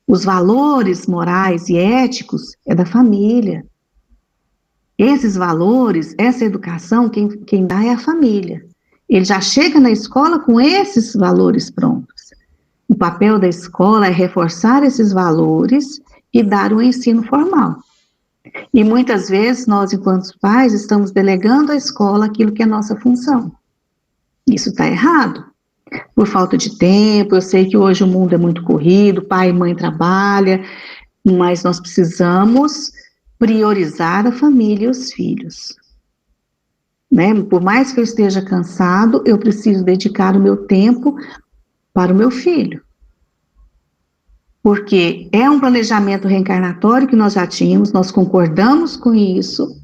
os valores morais e éticos é da família. Esses valores, essa educação, quem dá é a família. Ele já chega na escola com esses valores prontos. O papel da escola é reforçar esses valores e dar um ensino formal. E muitas vezes nós, enquanto pais, estamos delegando à escola aquilo que é nossa função. Isso está errado. Por falta de tempo, eu sei que hoje o mundo é muito corrido, pai e mãe trabalham, mas nós precisamos priorizar a família e os filhos. Né? Por mais que eu esteja cansado, eu preciso dedicar o meu tempo para o meu filho. Porque é um planejamento reencarnatório que nós já tínhamos, nós concordamos com isso,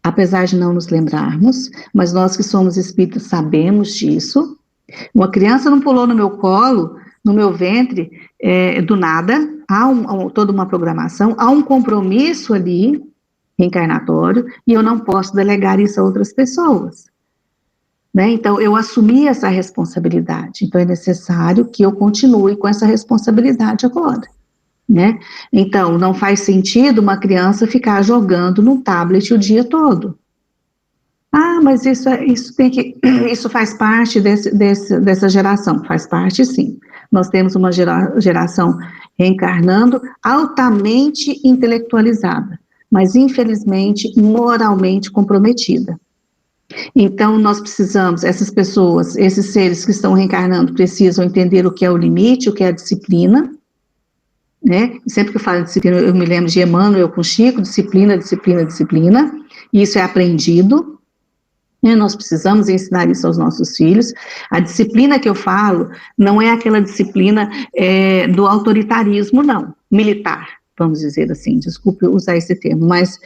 apesar de não nos lembrarmos, mas nós que somos espíritos sabemos disso. Uma criança não pulou no meu colo, no meu ventre, do nada, há toda uma programação, há um compromisso ali, reencarnatório, e eu não posso delegar isso a outras pessoas. Né? Então, eu assumi essa responsabilidade, então é necessário que eu continue com essa responsabilidade agora. Né? Então, não faz sentido uma criança ficar jogando no tablet o dia todo. Ah, mas isso faz parte dessa geração. Faz parte, sim. Nós temos uma geração reencarnando altamente intelectualizada, mas infelizmente moralmente comprometida. Então, nós precisamos, essas pessoas, esses seres que estão reencarnando, precisam entender o que é o limite, o que é a disciplina, né? Sempre que eu falo de disciplina, eu me lembro de Emmanuel com Chico, disciplina, disciplina, disciplina, e isso é aprendido, né? Nós precisamos ensinar isso aos nossos filhos. A disciplina que eu falo não é aquela disciplina do autoritarismo, não, militar, vamos dizer assim, desculpe usar esse termo, mas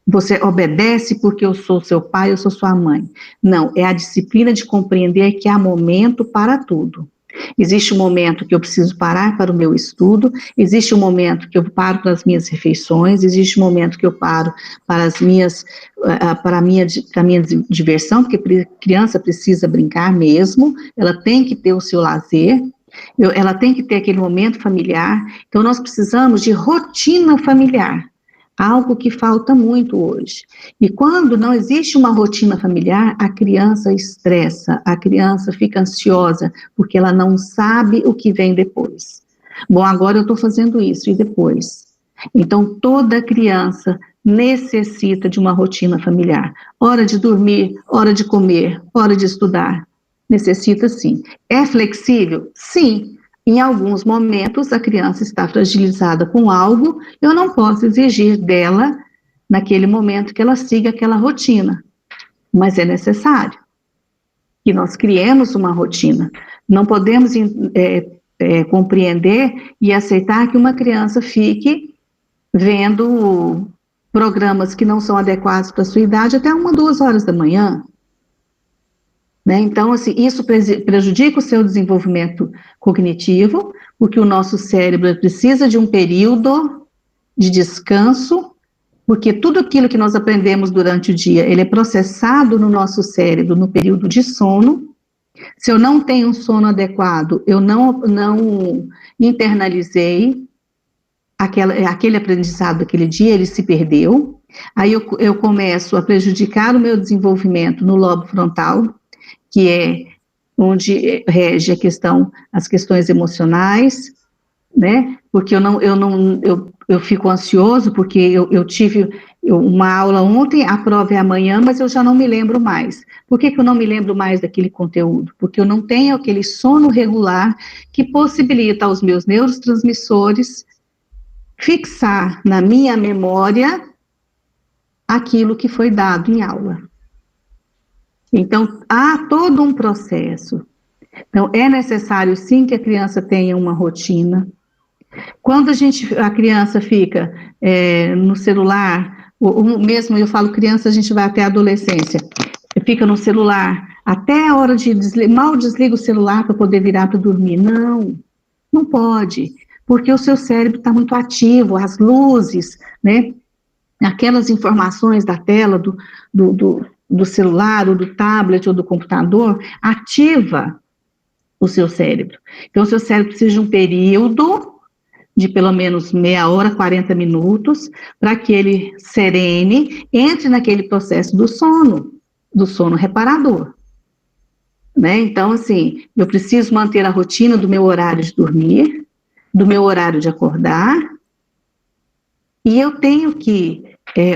você obedece porque eu sou seu pai, eu sou sua mãe. Não, é a disciplina de compreender que há momento para tudo. Existe um momento que eu preciso parar para o meu estudo, existe um momento que eu paro para as minhas refeições, existe um momento que eu paro para a minha diversão, porque criança precisa brincar mesmo, ela tem que ter o seu lazer, ela tem que ter aquele momento familiar. Então nós precisamos de rotina familiar, algo que falta muito hoje. E quando não existe uma rotina familiar, a criança estressa, a criança fica ansiosa, porque ela não sabe o que vem depois. Bom, agora eu estou fazendo isso, e depois? Então, toda criança necessita de uma rotina familiar. Hora de dormir, hora de comer, hora de estudar. Necessita, sim. É flexível? Sim. Em alguns momentos, a criança está fragilizada com algo, eu não posso exigir dela, naquele momento, que ela siga aquela rotina, mas é necessário que nós criemos uma rotina. Não podemos compreender e aceitar que uma criança fique vendo programas que não são adequados para a sua idade até 1, 2 horas da manhã. Né? Então, assim, isso prejudica o seu desenvolvimento cognitivo, porque o nosso cérebro precisa de um período de descanso, porque tudo aquilo que nós aprendemos durante o dia, ele é processado no nosso cérebro no período de sono. Se eu não tenho um sono adequado, eu não internalizei aquele aprendizado daquele dia, ele se perdeu. Aí eu começo a prejudicar o meu desenvolvimento no lobo frontal, que é onde rege as questões emocionais, né? Porque eu fico ansioso, porque eu tive uma aula ontem, a prova é amanhã, mas eu já não me lembro mais. Por que eu não me lembro mais daquele conteúdo? Porque eu não tenho aquele sono regular que possibilita aos meus neurotransmissores fixar na minha memória aquilo que foi dado em aula. Então, há todo um processo. Então, é necessário, sim, que a criança tenha uma rotina. Quando a criança fica no celular, mesmo eu falo criança, a gente vai até a adolescência, fica no celular, até a hora de mal desliga o celular para poder virar para dormir. Não pode, porque o seu cérebro está muito ativo, as luzes, né? Aquelas informações da tela do celular, ou do tablet, ou do computador, ativa o seu cérebro. Então, o seu cérebro precisa de um período de pelo menos meia hora, 40 minutos, para que ele serene, entre naquele processo do sono reparador. Né? Então, assim, eu preciso manter a rotina do meu horário de dormir, do meu horário de acordar, e eu tenho que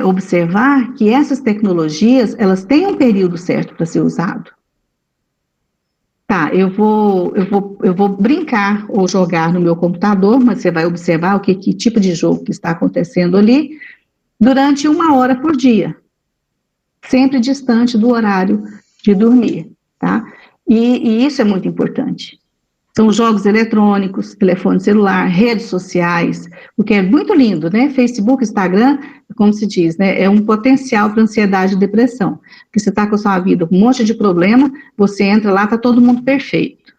observar que essas tecnologias, elas têm um período certo para ser usado. Tá, eu vou brincar ou jogar no meu computador, mas você vai observar que tipo de jogo que está acontecendo ali, durante 1 hora por dia, sempre distante do horário de dormir, tá? E isso é muito importante. São jogos eletrônicos, telefone celular, redes sociais, o que é muito lindo, né? Facebook, Instagram, como se diz, né? É um potencial para ansiedade e depressão. Porque você está com a sua vida com um monte de problema, você entra lá, está todo mundo perfeito.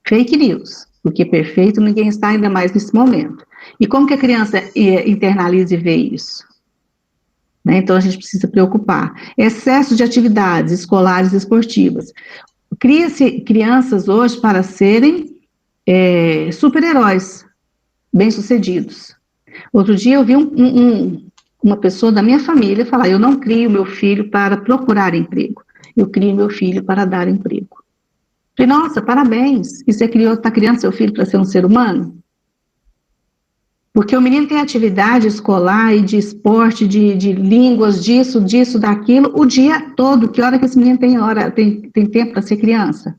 Fake news, porque perfeito ninguém está, ainda mais nesse momento. E como que a criança internaliza e vê isso? Né? Então a gente precisa preocupar. Excesso de atividades escolares e esportivas. Cria-se crianças hoje para serem super-heróis, bem-sucedidos. Outro dia eu vi uma pessoa da minha família falar: eu não crio meu filho para procurar emprego, eu crio meu filho para dar emprego. Falei: nossa, parabéns, e você está criando seu filho para ser um ser humano? Porque o menino tem atividade escolar e de esporte, de línguas, disso, daquilo, o dia todo. Que hora que esse menino tem tempo para ser criança?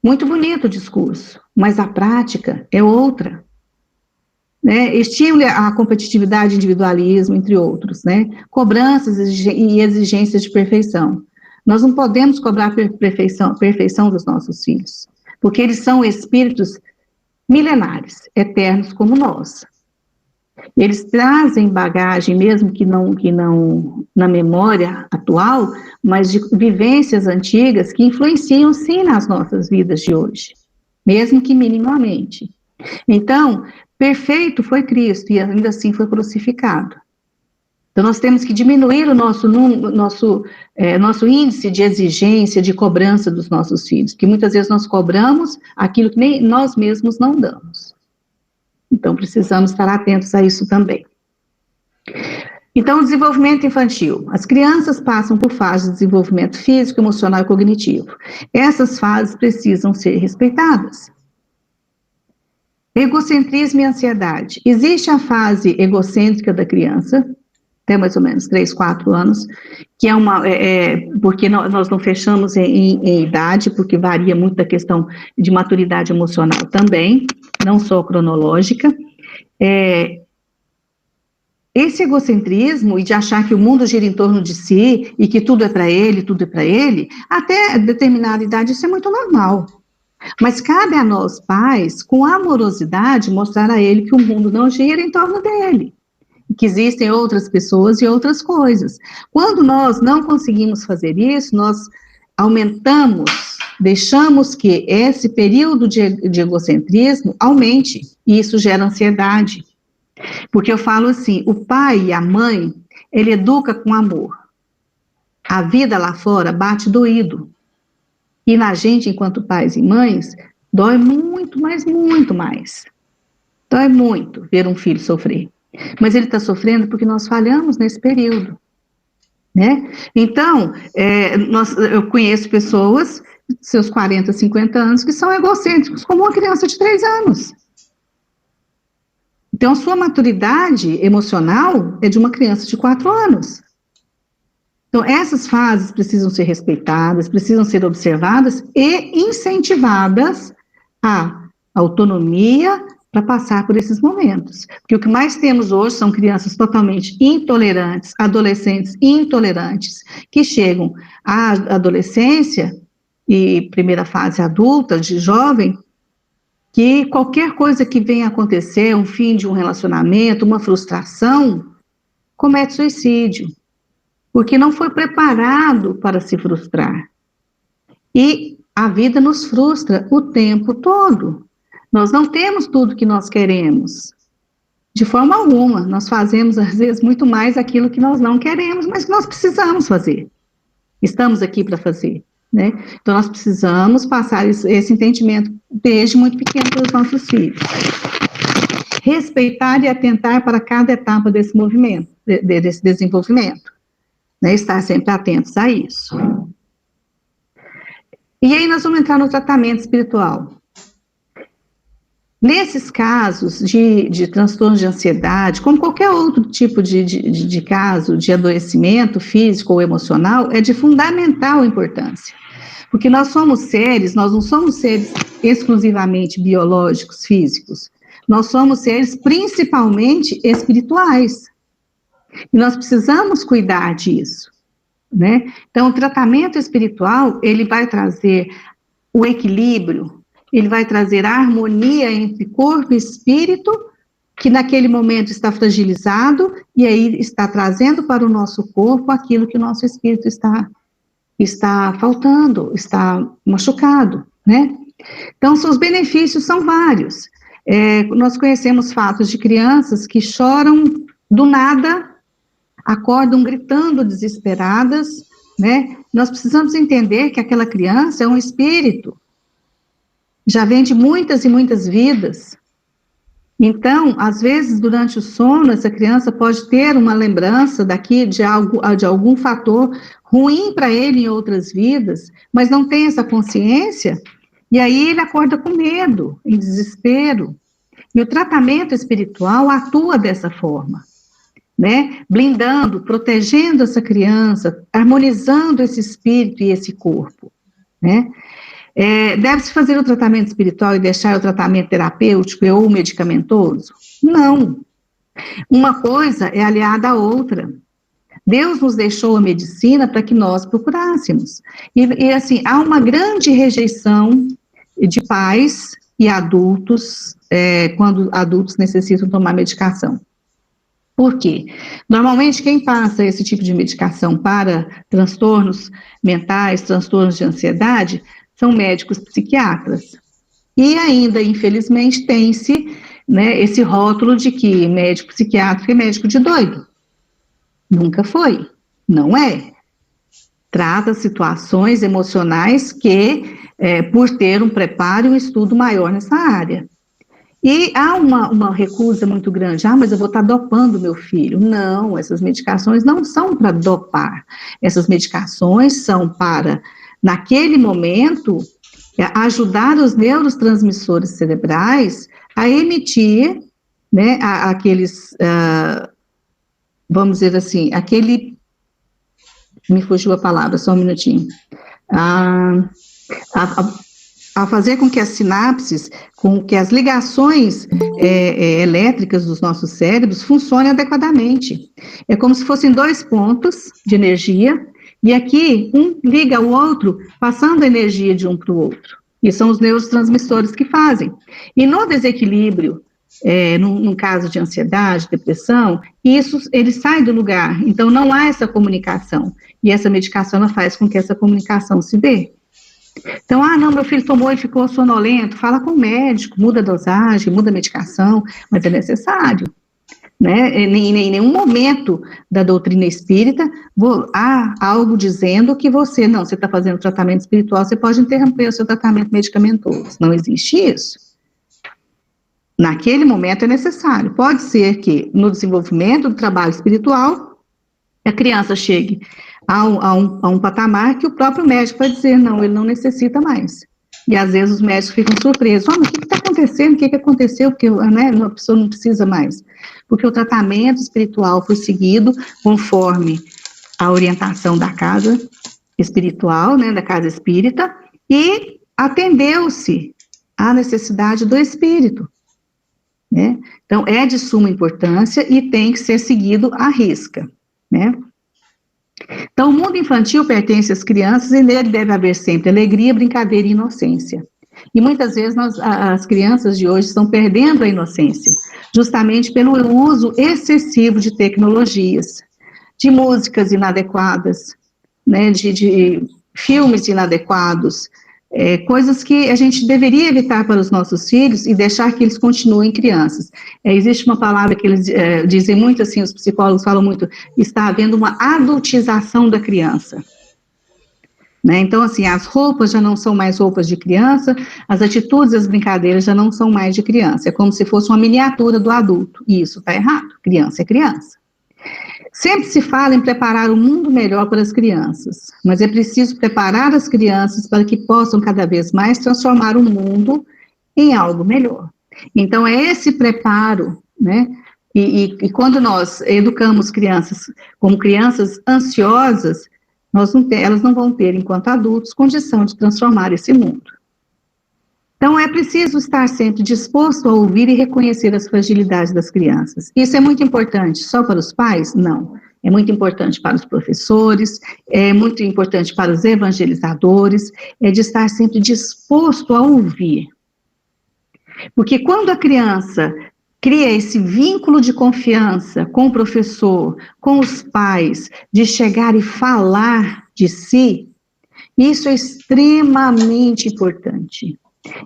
Muito bonito o discurso, mas a prática é outra. Né? Estimule a competitividade, individualismo, entre outros, né? Cobranças e exigências de perfeição. Nós não podemos cobrar perfeição dos nossos filhos, porque eles são espíritos milenares, eternos como nós. Eles trazem bagagem, mesmo que não na memória atual, mas de vivências antigas que influenciam sim nas nossas vidas de hoje, mesmo que minimamente. Então, perfeito foi Cristo e ainda assim foi crucificado. Então, nós temos que diminuir o nosso índice de exigência, de cobrança dos nossos filhos, porque muitas vezes nós cobramos aquilo que nem nós mesmos não damos. Então, precisamos estar atentos a isso também. Então, o desenvolvimento infantil. As crianças passam por fases de desenvolvimento físico, emocional e cognitivo. Essas fases precisam ser respeitadas. Egocentrismo e ansiedade. Existe a fase egocêntrica da criança, até mais ou menos 3, 4 anos, que porque nós não fechamos em idade, porque varia muito da questão de maturidade emocional também, não só cronológica. Esse egocentrismo e de achar que o mundo gira em torno de si e que tudo é para ele, até determinada idade isso é muito normal. Mas cabe a nós, pais, com amorosidade, mostrar a ele que o mundo não gira em torno dele, que existem outras pessoas e outras coisas. Quando nós não conseguimos fazer isso, nós aumentamos, deixamos que esse período de egocentrismo aumente, e isso gera ansiedade. Porque eu falo assim, o pai e a mãe, ele educa com amor. A vida lá fora bate doído. E na gente, enquanto pais e mães, dói muito, mas muito mais. Dói muito ver um filho sofrer. Mas ele está sofrendo porque nós falhamos nesse período. Né? Então, eu conheço pessoas, seus 40, 50 anos, que são egocêntricos, como uma criança de 3 anos. Então, sua maturidade emocional é de uma criança de 4 anos. Então, essas fases precisam ser respeitadas, precisam ser observadas e incentivadas a autonomia para passar por esses momentos. Porque o que mais temos hoje são crianças totalmente intolerantes, adolescentes intolerantes, que chegam à adolescência e primeira fase adulta, de jovem, que qualquer coisa que venha acontecer, um fim de um relacionamento, uma frustração, comete suicídio. Porque não foi preparado para se frustrar. E a vida nos frustra o tempo todo. Nós não temos tudo que nós queremos. De forma alguma, nós fazemos, às vezes, muito mais aquilo que nós não queremos, mas que nós precisamos fazer. Estamos aqui para fazer. Né? Então, nós precisamos passar esse entendimento desde muito pequeno para os nossos filhos. Respeitar e atentar para cada etapa desse movimento, desse desenvolvimento. Né, estar sempre atentos a isso. E aí nós vamos entrar no tratamento espiritual. Nesses casos de transtornos de ansiedade, como qualquer outro tipo de caso de adoecimento físico ou emocional, é de fundamental importância. Porque nós não somos seres exclusivamente biológicos, físicos. Nós somos seres principalmente espirituais. E nós precisamos cuidar disso, né? Então, o tratamento espiritual, ele vai trazer o equilíbrio, ele vai trazer a harmonia entre corpo e espírito, que naquele momento está fragilizado, e aí está trazendo para o nosso corpo aquilo que o nosso espírito está faltando, está machucado, né? Então, os benefícios são vários. Nós conhecemos fatos de crianças que choram do nada, acordam gritando desesperadas, né? Nós precisamos entender que aquela criança é um espírito, já vem de muitas e muitas vidas. Então, às vezes, durante o sono, essa criança pode ter uma lembrança de algum fator ruim para ele em outras vidas, mas não tem essa consciência, e aí ele acorda com medo, em desespero. E o tratamento espiritual atua dessa forma, né? Blindando, protegendo essa criança, harmonizando esse espírito e esse corpo, né? Deve-se fazer o tratamento espiritual e deixar o tratamento terapêutico ou medicamentoso? Não. Uma coisa é aliada à outra. Deus nos deixou a medicina para que nós procurássemos. E assim, há uma grande rejeição de pais e adultos, quando adultos necessitam tomar medicação. Por quê? Normalmente, quem passa esse tipo de medicação para transtornos mentais, transtornos de ansiedade, são médicos psiquiatras. E ainda, infelizmente, tem-se, né, esse rótulo de que médico psiquiátrico é médico de doido. Nunca foi, não é. Trata situações emocionais que, por ter um preparo e um estudo maior nessa área. E há uma recusa muito grande. Mas eu vou estar dopando meu filho. Não, essas medicações não são para dopar. Essas medicações são para, naquele momento, ajudar os neurotransmissores cerebrais a emitir, né, aqueles, vamos dizer assim, me fugiu a palavra, só um minutinho, a fazer com que as sinapses, com que as ligações elétricas dos nossos cérebros funcionem adequadamente. É como se fossem dois pontos de energia, e aqui um liga o outro, passando a energia de um para o outro. E são os neurotransmissores que fazem. E no desequilíbrio, num caso de ansiedade, depressão, ele sai do lugar. Então, não há essa comunicação. E essa medicação ela faz com que essa comunicação se dê. Então, não, meu filho tomou e ficou sonolento. Fala com o médico, muda a dosagem, muda a medicação, mas é necessário. Né? Em nenhum momento da doutrina espírita há algo dizendo que você está fazendo tratamento espiritual, você pode interromper o seu tratamento medicamentoso. Não existe isso. Naquele momento é necessário. Pode ser que no desenvolvimento do trabalho espiritual a criança chegue a um patamar que o próprio médico vai dizer, não, ele não necessita mais. E às vezes os médicos ficam surpresos, mas o que está acontecendo? O que aconteceu? Porque, né, a pessoa não precisa mais. Porque o tratamento espiritual foi seguido conforme a orientação da casa espiritual, né, da casa espírita, e atendeu-se à necessidade do espírito. Né? Então, é de suma importância e tem que ser seguido à risca. Né? Então, o mundo infantil pertence às crianças e nele deve haver sempre alegria, brincadeira e inocência. E muitas vezes as crianças de hoje estão perdendo a inocência, justamente pelo uso excessivo de tecnologias, de músicas inadequadas, né, de filmes inadequados, coisas que a gente deveria evitar para os nossos filhos e deixar que eles continuem crianças. Existe uma palavra que eles dizem muito assim, os psicólogos falam muito, está havendo uma adultização da criança. Né? Então, assim, as roupas já não são mais roupas de criança, as atitudes, as brincadeiras já não são mais de criança, é como se fosse uma miniatura do adulto, e isso está errado, criança é criança. Sempre se fala em preparar um mundo melhor para as crianças, mas é preciso preparar as crianças para que possam cada vez mais transformar o mundo em algo melhor. Então, é esse preparo, né? E quando nós educamos crianças como crianças ansiosas, elas não vão ter, enquanto adultos, condição de transformar esse mundo. Então, é preciso estar sempre disposto a ouvir e reconhecer as fragilidades das crianças. Isso é muito importante só para os pais? Não. é muito importante para os professores, é muito importante para os evangelizadores, é de estar sempre disposto a ouvir. Porque quando a criança cria esse vínculo de confiança com o professor, com os pais, de chegar e falar de si, isso é extremamente importante.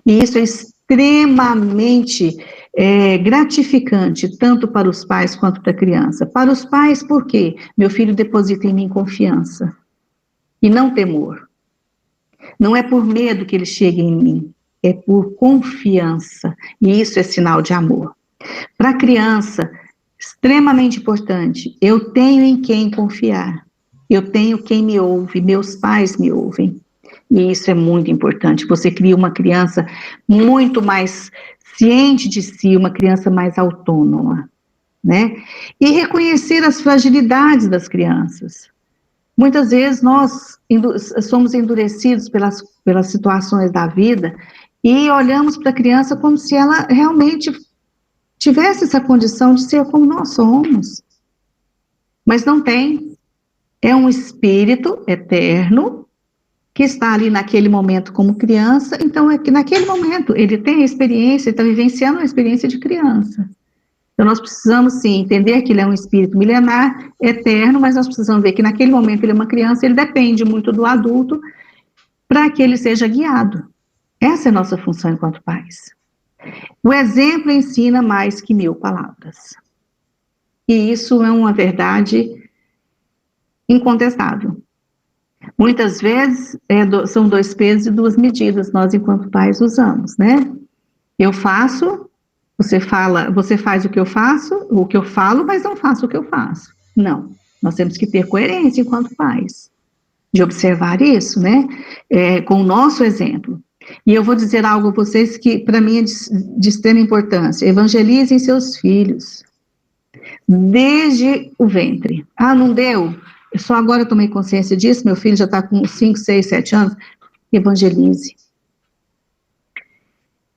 E isso é extremamente gratificante, tanto para os pais quanto para a criança. Para os pais, por quê? Meu filho deposita em mim confiança e não temor. Não é por medo que ele chega em mim, é por confiança. E isso é sinal de amor. Para a criança, extremamente importante, eu tenho em quem confiar. Eu tenho quem me ouve, meus pais me ouvem. E isso é muito importante. Você cria uma criança muito mais ciente de si, uma criança mais autônoma, né? E reconhecer as fragilidades das crianças. Muitas vezes nós somos endurecidos pelas situações da vida e olhamos para a criança como se ela realmente tivesse essa condição de ser como nós somos. Mas não tem. É um espírito eterno que está ali naquele momento como criança, então é que naquele momento ele tem a experiência, está vivenciando a experiência de criança. Então nós precisamos sim entender que ele é um espírito milenar, eterno, mas nós precisamos ver que naquele momento ele é uma criança, ele depende muito do adulto para que ele seja guiado. Essa é a nossa função enquanto pais. O exemplo ensina mais que 1000 palavras. E isso é uma verdade incontestável. Muitas vezes são 2 pesos e 2 medidas, nós enquanto pais usamos, né? Eu faço, você faz o que eu falo, mas não faço o que eu faço. Não, nós temos que ter coerência enquanto pais, de observar isso, né? Com o nosso exemplo. E eu vou dizer algo a vocês que para mim é de extrema importância: evangelizem seus filhos, desde o ventre. Ah, não deu? Só agora eu tomei consciência disso, meu filho já está com 5, 6, 7 anos, evangelize.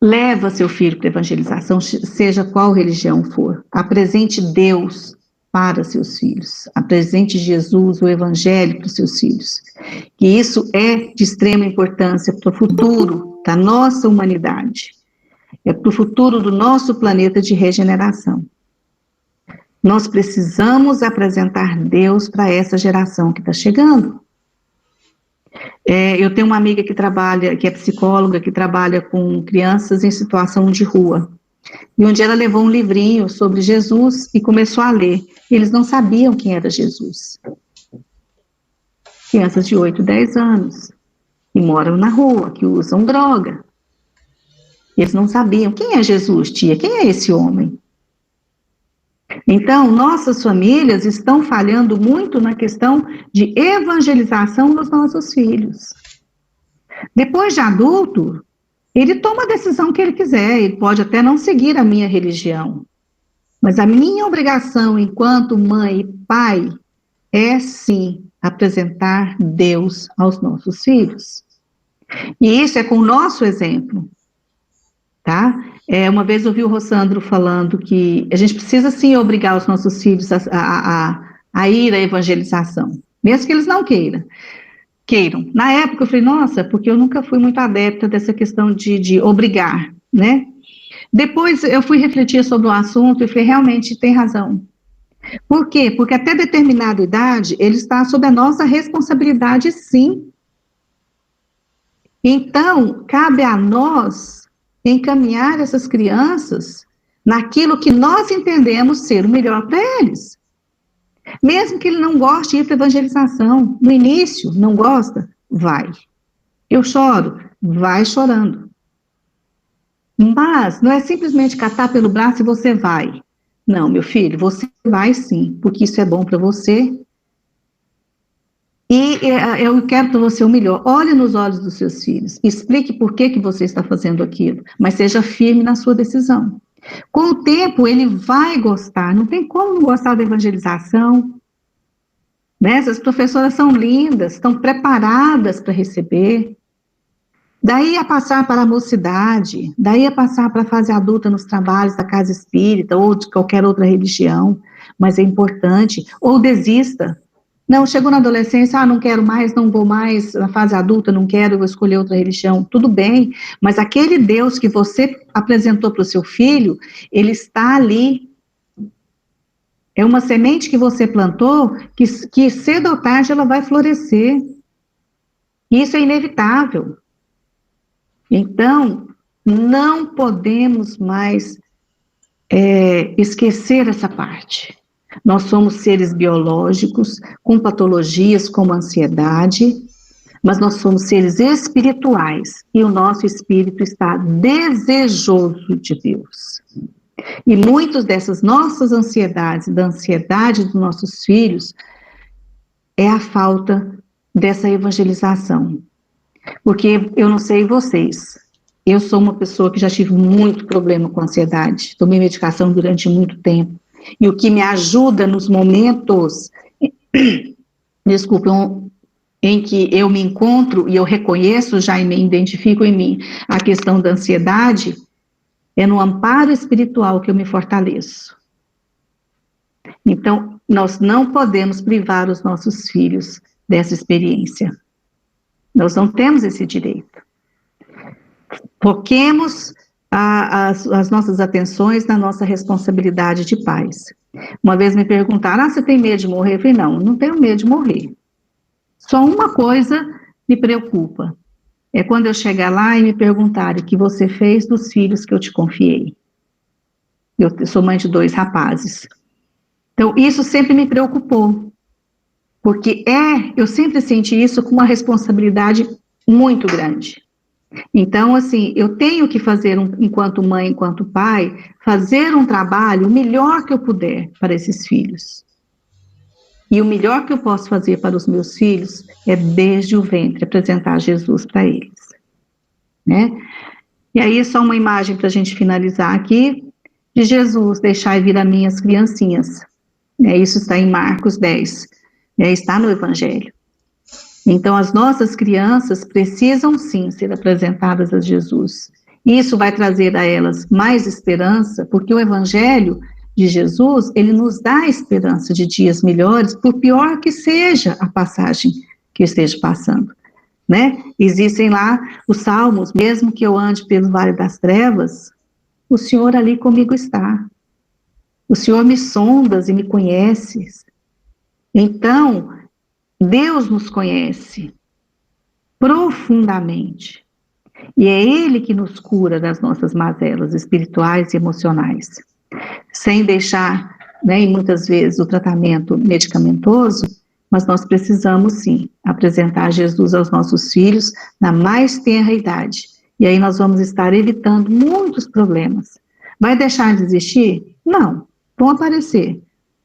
Leva seu filho para evangelização, seja qual religião for. Apresente Deus para seus filhos. Apresente Jesus, o Evangelho para os seus filhos. Que isso é de extrema importância para o futuro da nossa humanidade. É para o futuro do nosso planeta de regeneração. Nós precisamos apresentar Deus para essa geração que está chegando. Eu tenho uma amiga que é psicóloga, que trabalha com crianças em situação de rua. E um dia ela levou um livrinho sobre Jesus e começou a ler. Eles não sabiam quem era Jesus. Crianças de 8, 10 anos, que moram na rua, que usam droga. Eles não sabiam quem é Jesus, tia, quem é esse homem? Então, nossas famílias estão falhando muito na questão de evangelização dos nossos filhos. Depois de adulto, ele toma a decisão que ele quiser, ele pode até não seguir a minha religião, mas a minha obrigação enquanto mãe e pai é, sim, apresentar Deus aos nossos filhos. E isso é com o nosso exemplo, tá? Uma vez eu ouvi o Rossandro falando que a gente precisa, sim, obrigar os nossos filhos a ir à evangelização, mesmo que eles não queiram. Na época eu falei, nossa, porque eu nunca fui muito adepta dessa questão de obrigar, né? Depois eu fui refletir sobre o assunto e falei, realmente tem razão. Por quê? Porque até determinada idade ele está sob a nossa responsabilidade, sim. Então, cabe a nós encaminhar essas crianças naquilo que nós entendemos ser o melhor para eles. Mesmo que ele não goste de ir para evangelização, no início, não gosta, vai. Eu choro, vai chorando. Mas não é simplesmente catar pelo braço e você vai. Não, meu filho, você vai sim, porque isso é bom para você. E eu quero para você o melhor. Olhe nos olhos dos seus filhos, explique por que você está fazendo aquilo, mas seja firme na sua decisão. Com o tempo, ele vai gostar, não tem como não gostar da evangelização, né? Essas professoras são lindas, estão preparadas para receber. Daí a passar para a mocidade, daí a passar para a fase adulta nos trabalhos da casa espírita ou de qualquer outra religião, mas é importante, ou desista. Não, chegou na adolescência, não quero mais, não vou mais, na fase adulta não quero, vou escolher outra religião, tudo bem, mas aquele Deus que você apresentou para o seu filho, ele está ali. É uma semente que você plantou, que cedo ou tarde ela vai florescer. Isso é inevitável. Então, não podemos mais esquecer essa parte. Nós somos seres biológicos, com patologias como ansiedade, mas nós somos seres espirituais, e o nosso espírito está desejoso de Deus. E muitas dessas nossas ansiedades, da ansiedade dos nossos filhos, é a falta dessa evangelização. Porque eu não sei vocês, eu sou uma pessoa que já tive muito problema com ansiedade, tomei medicação durante muito tempo, e o que me ajuda nos momentos, em que eu me encontro e eu reconheço já e me identifico em mim a questão da ansiedade, é no amparo espiritual que eu me fortaleço. Então, nós não podemos privar os nossos filhos dessa experiência. Nós não temos esse direito. Foquemos as nossas atenções na nossa responsabilidade de pais. Uma vez me perguntaram, você tem medo de morrer? Eu falei, não tenho medo de morrer. Só uma coisa me preocupa. É quando eu chegar lá e me perguntarem o que você fez dos filhos que eu te confiei. Eu sou mãe de 2 rapazes. Então, isso sempre me preocupou. Porque eu sempre senti isso com uma responsabilidade muito grande. Então, assim, eu tenho que fazer, enquanto mãe, enquanto pai, fazer um trabalho o melhor que eu puder para esses filhos. E o melhor que eu posso fazer para os meus filhos é, desde o ventre, apresentar Jesus para eles. Né? E aí, só uma imagem para a gente finalizar aqui, de Jesus, deixai vir a mim as criancinhas. Isso está em Marcos 10. Está no Evangelho. Então, as nossas crianças precisam, sim, ser apresentadas a Jesus. Isso vai trazer a elas mais esperança, porque o Evangelho de Jesus, ele nos dá esperança de dias melhores, por pior que seja a passagem que eu esteja passando. Né? Existem lá os salmos, mesmo que eu ande pelo vale das trevas, o Senhor ali comigo está. O Senhor me sondas e me conheces. Então, Deus nos conhece profundamente, e é Ele que nos cura das nossas mazelas espirituais e emocionais, sem deixar, e muitas vezes, o tratamento medicamentoso, mas nós precisamos sim apresentar Jesus aos nossos filhos na mais tenra idade, e aí nós vamos estar evitando muitos problemas. Vai deixar de existir? Não, vão aparecer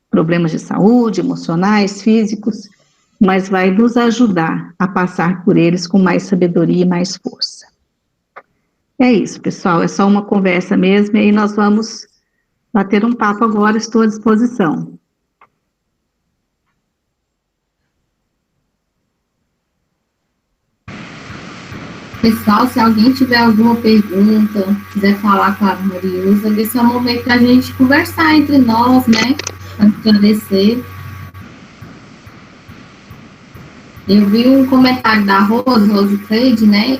problemas de saúde, emocionais, físicos, mas vai nos ajudar a passar por eles com mais sabedoria e mais força. É isso, pessoal, é só uma conversa mesmo, e aí nós vamos bater um papo agora, estou à disposição. Pessoal, se alguém tiver alguma pergunta, quiser falar com a Mariusa, esse é o momento para a gente conversar entre nós, né? Para esclarecer. Eu vi um comentário da Rose Freire, né?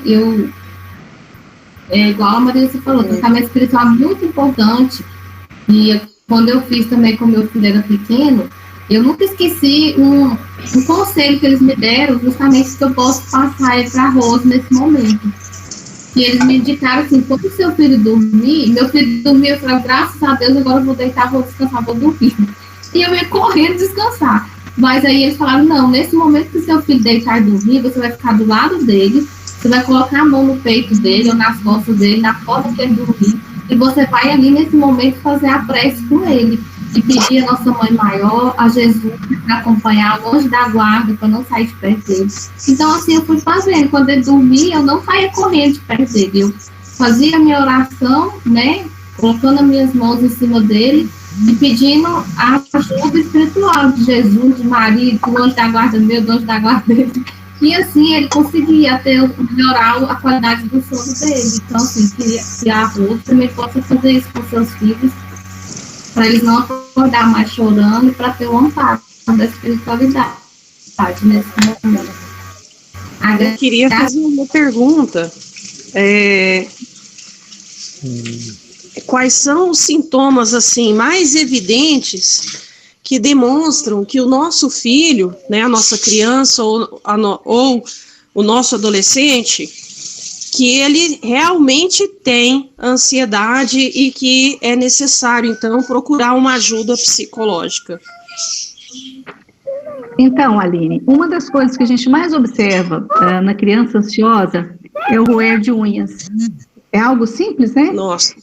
Igual a Mariusa falou, tratamento espiritual é muito importante. E quando eu fiz também com meu filho era pequeno, eu nunca esqueci um conselho que eles me deram, justamente que eu posso passar para a Rose nesse momento. E eles me indicaram assim, quando o seu filho dormir, meu filho dormiu, eu falei, graças a Deus, agora eu vou deitar, vou descansar, vou dormir. E eu ia correndo descansar. Mas aí eles falaram, não, nesse momento que o seu filho deitar e dormir, você vai ficar do lado dele, você vai colocar a mão no peito dele, ou nas costas dele, na porta que ele dormir, e você vai ali nesse momento fazer a prece com ele. E pedir a nossa Mãe Maior, a Jesus, para acompanhar longe da guarda, para não sair de perto dele. Então, assim, eu fui fazendo. Quando ele dormia, eu não saía correndo de perto dele. Eu fazia a minha oração, né, colocando as minhas mãos em cima dele e pedindo a ajuda espiritual de Jesus, de Maria, do anjo da guarda meu, do anjo da guarda dele. E assim ele conseguia melhorar a qualidade do sono dele. Então, assim, que a avó também possa fazer isso com seus filhos, para eles não acordar mais chorando e para ter o amparo da espiritualidade nesse momento. Eu queria fazer uma pergunta. Quais são os sintomas assim mais evidentes que demonstram que o nosso filho, né, a nossa criança ou o nosso adolescente, que ele realmente tem ansiedade e que é necessário, então, procurar uma ajuda psicológica? Então, Aline, uma das coisas que a gente mais observa na criança ansiosa é o roer de unhas. É algo simples, né? Nossa.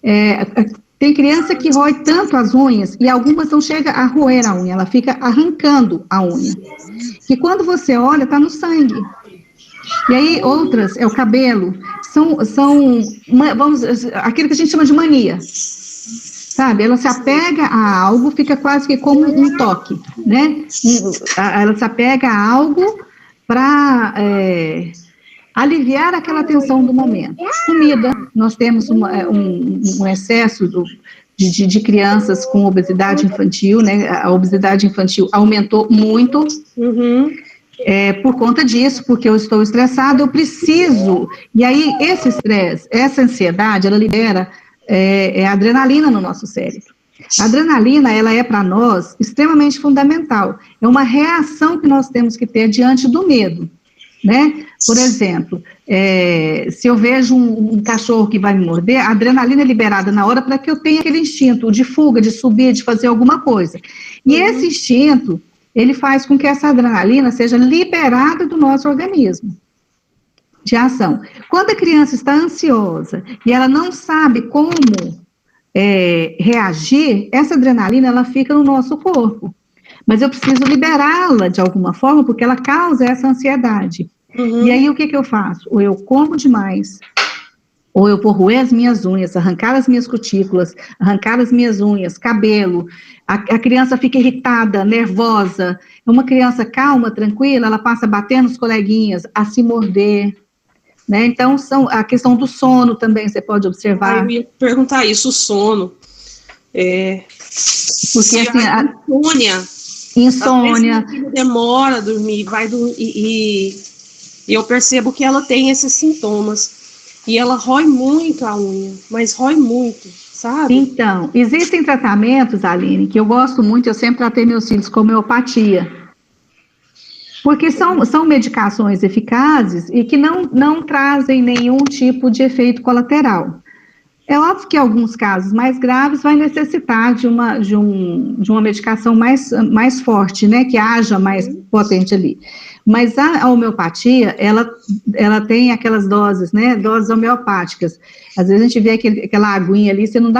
Tem criança que rói tanto as unhas e algumas não chega a roer a unha, ela fica arrancando a unha. Que quando você olha, está no sangue. E aí, outras, é o cabelo, aquilo que a gente chama de mania. Sabe? Ela se apega a algo, fica quase que como um toque, né? Ela se apega a algo para aliviar aquela tensão do momento. Comida, nós temos um excesso de crianças com obesidade infantil, né? A obesidade infantil aumentou muito. Por conta disso, porque eu estou estressada, eu preciso. E aí, esse estresse, essa ansiedade, ela libera adrenalina no nosso cérebro. A adrenalina, ela é para nós extremamente fundamental. É uma reação que nós temos que ter diante do medo, né? Por exemplo, se eu vejo um cachorro que vai me morder, a adrenalina é liberada na hora para que eu tenha aquele instinto de fuga, de subir, de fazer alguma coisa. E esse instinto, ele faz com que essa adrenalina seja liberada do nosso organismo de ação. Quando a criança está ansiosa e ela não sabe como reagir, essa adrenalina, ela fica no nosso corpo. Mas eu preciso liberá-la de alguma forma, porque ela causa essa ansiedade. E aí, o que eu faço? Ou eu como demais, ou eu vou roer as minhas unhas, arrancar as minhas cutículas, arrancar as minhas unhas, cabelo, a criança fica irritada, nervosa. Uma criança calma, tranquila, ela passa a bater nos coleguinhas, a se morder, né? Então, a questão do sono também, você pode observar. Eu ia perguntar isso, o sono. Porque, assim, a insônia. Demora a dormir, e eu percebo que ela tem esses sintomas. E ela rói muito a unha, mas rói muito, sabe? Então, existem tratamentos, Aline, que eu gosto muito, eu sempre tratei meus filhos com homeopatia. Porque são medicações eficazes e que não trazem nenhum tipo de efeito colateral. É óbvio que em alguns casos mais graves vai necessitar de uma medicação mais forte, né, que haja mais potente ali. Mas a homeopatia, ela tem aquelas doses, né, doses homeopáticas. Às vezes a gente vê aquela aguinha ali, você não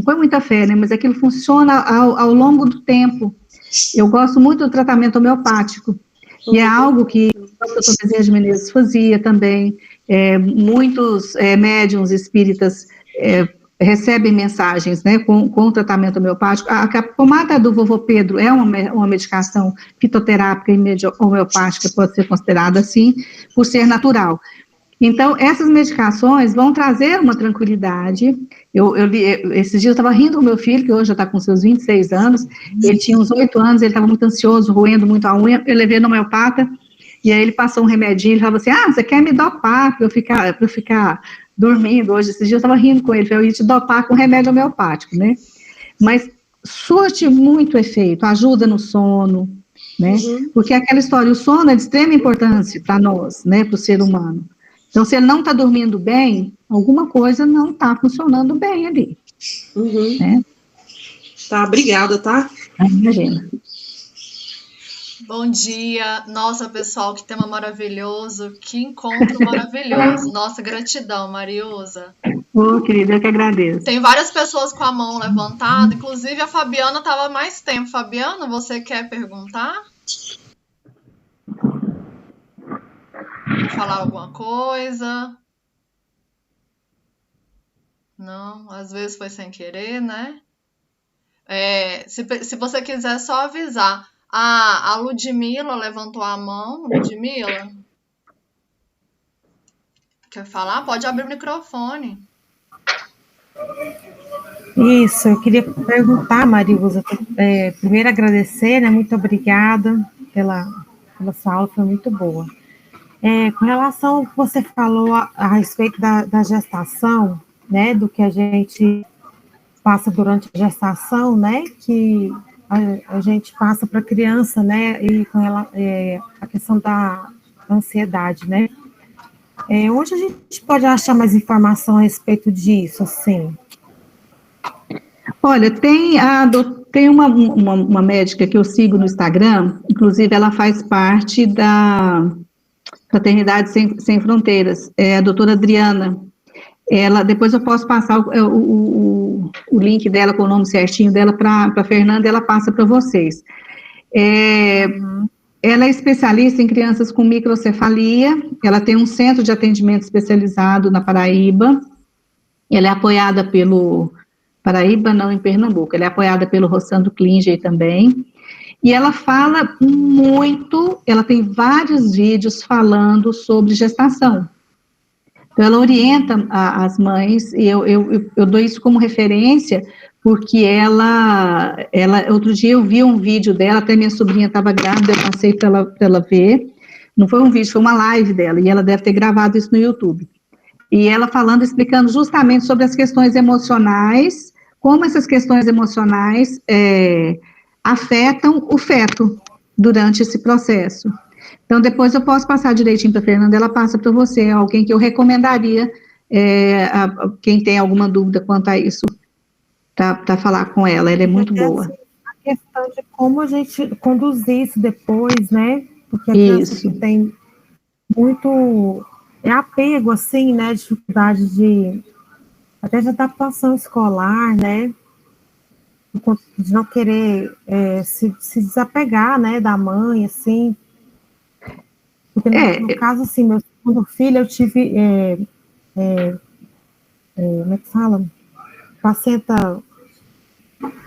põe muita fé, né, mas aquilo funciona ao longo do tempo. Eu gosto muito do tratamento homeopático, e é algo que o doutor Bezerra de Menezes fazia também. Muitos médiuns espíritas recebem mensagens, né, com o tratamento homeopático. A pomada do vovô Pedro é uma medicação fitoterápica e homeopática, pode ser considerada assim, por ser natural. Então, essas medicações vão trazer uma tranquilidade. Esses dias eu estava rindo com meu filho, que hoje já está com seus 26 anos, ele tinha uns 8 anos, ele estava muito ansioso, roendo muito a unha, eu levei no homeopata, e aí ele passou um remedinho, ele falava assim, você quer me dopar para eu ficar dormindo hoje? Esses dias eu estava rindo com ele, eu ia te dopar com remédio homeopático, né? Mas surte muito efeito, ajuda no sono, né? Porque aquela história, o sono é de extrema importância para nós, né, para o ser humano. Então, se ele não está dormindo bem, alguma coisa não está funcionando bem ali. Né? Tá, obrigada, tá? Imagina. Bom dia. Nossa, pessoal, que tema maravilhoso, que encontro maravilhoso. Nossa, gratidão, Mariusa. Querida, eu que agradeço. Tem várias pessoas com a mão levantada, inclusive a Fabiana estava mais tempo. Fabiana, você quer perguntar? Falar alguma coisa? Não, às vezes foi sem querer, né? Se você quiser só avisar. A Ludmila levantou a mão. Ludmila? Quer falar? Pode abrir o microfone. Isso, eu queria perguntar, Mariusa, primeiro agradecer, né, muito obrigada pela sua aula, foi muito boa. Com relação ao que você falou a respeito da gestação, né, do que a gente passa durante a gestação, né, que a gente passa para a criança, né, e com ela, a questão da ansiedade, né. Onde a gente pode achar mais informação a respeito disso, assim? Olha, tem uma médica que eu sigo no Instagram, inclusive ela faz parte da Fraternidade Sem Fronteiras, é a doutora Adriana. Depois eu posso passar o link dela com o nome certinho dela para a Fernanda, ela passa para vocês. Ela é especialista em crianças com microcefalia, ela tem um centro de atendimento especializado na Paraíba, ela é apoiada pelo... Paraíba, não, em Pernambuco, ela é apoiada pelo Rossandro Klinger também, e ela fala muito, ela tem vários vídeos falando sobre gestação. Então, ela orienta as mães, e eu dou isso como referência, porque outro dia eu vi um vídeo dela, até minha sobrinha estava grávida, eu passei para ela ver, não foi um vídeo, foi uma live dela, e ela deve ter gravado isso no YouTube. E ela explicando justamente sobre as questões emocionais, como essas questões emocionais afetam o feto durante esse processo. Então, depois eu posso passar direitinho para a Fernanda, ela passa para você, alguém que eu recomendaria, quem tem alguma dúvida quanto a isso, para falar com ela é muito boa. Assim, a questão de como a gente conduzir isso depois, né? Porque a criança que tem muito apego, assim, né? Dificuldade até de adaptação escolar, né? De não querer se desapegar, né? Da mãe, assim. Porque no caso, assim, meu segundo filho, eu tive, como é que fala? Placenta...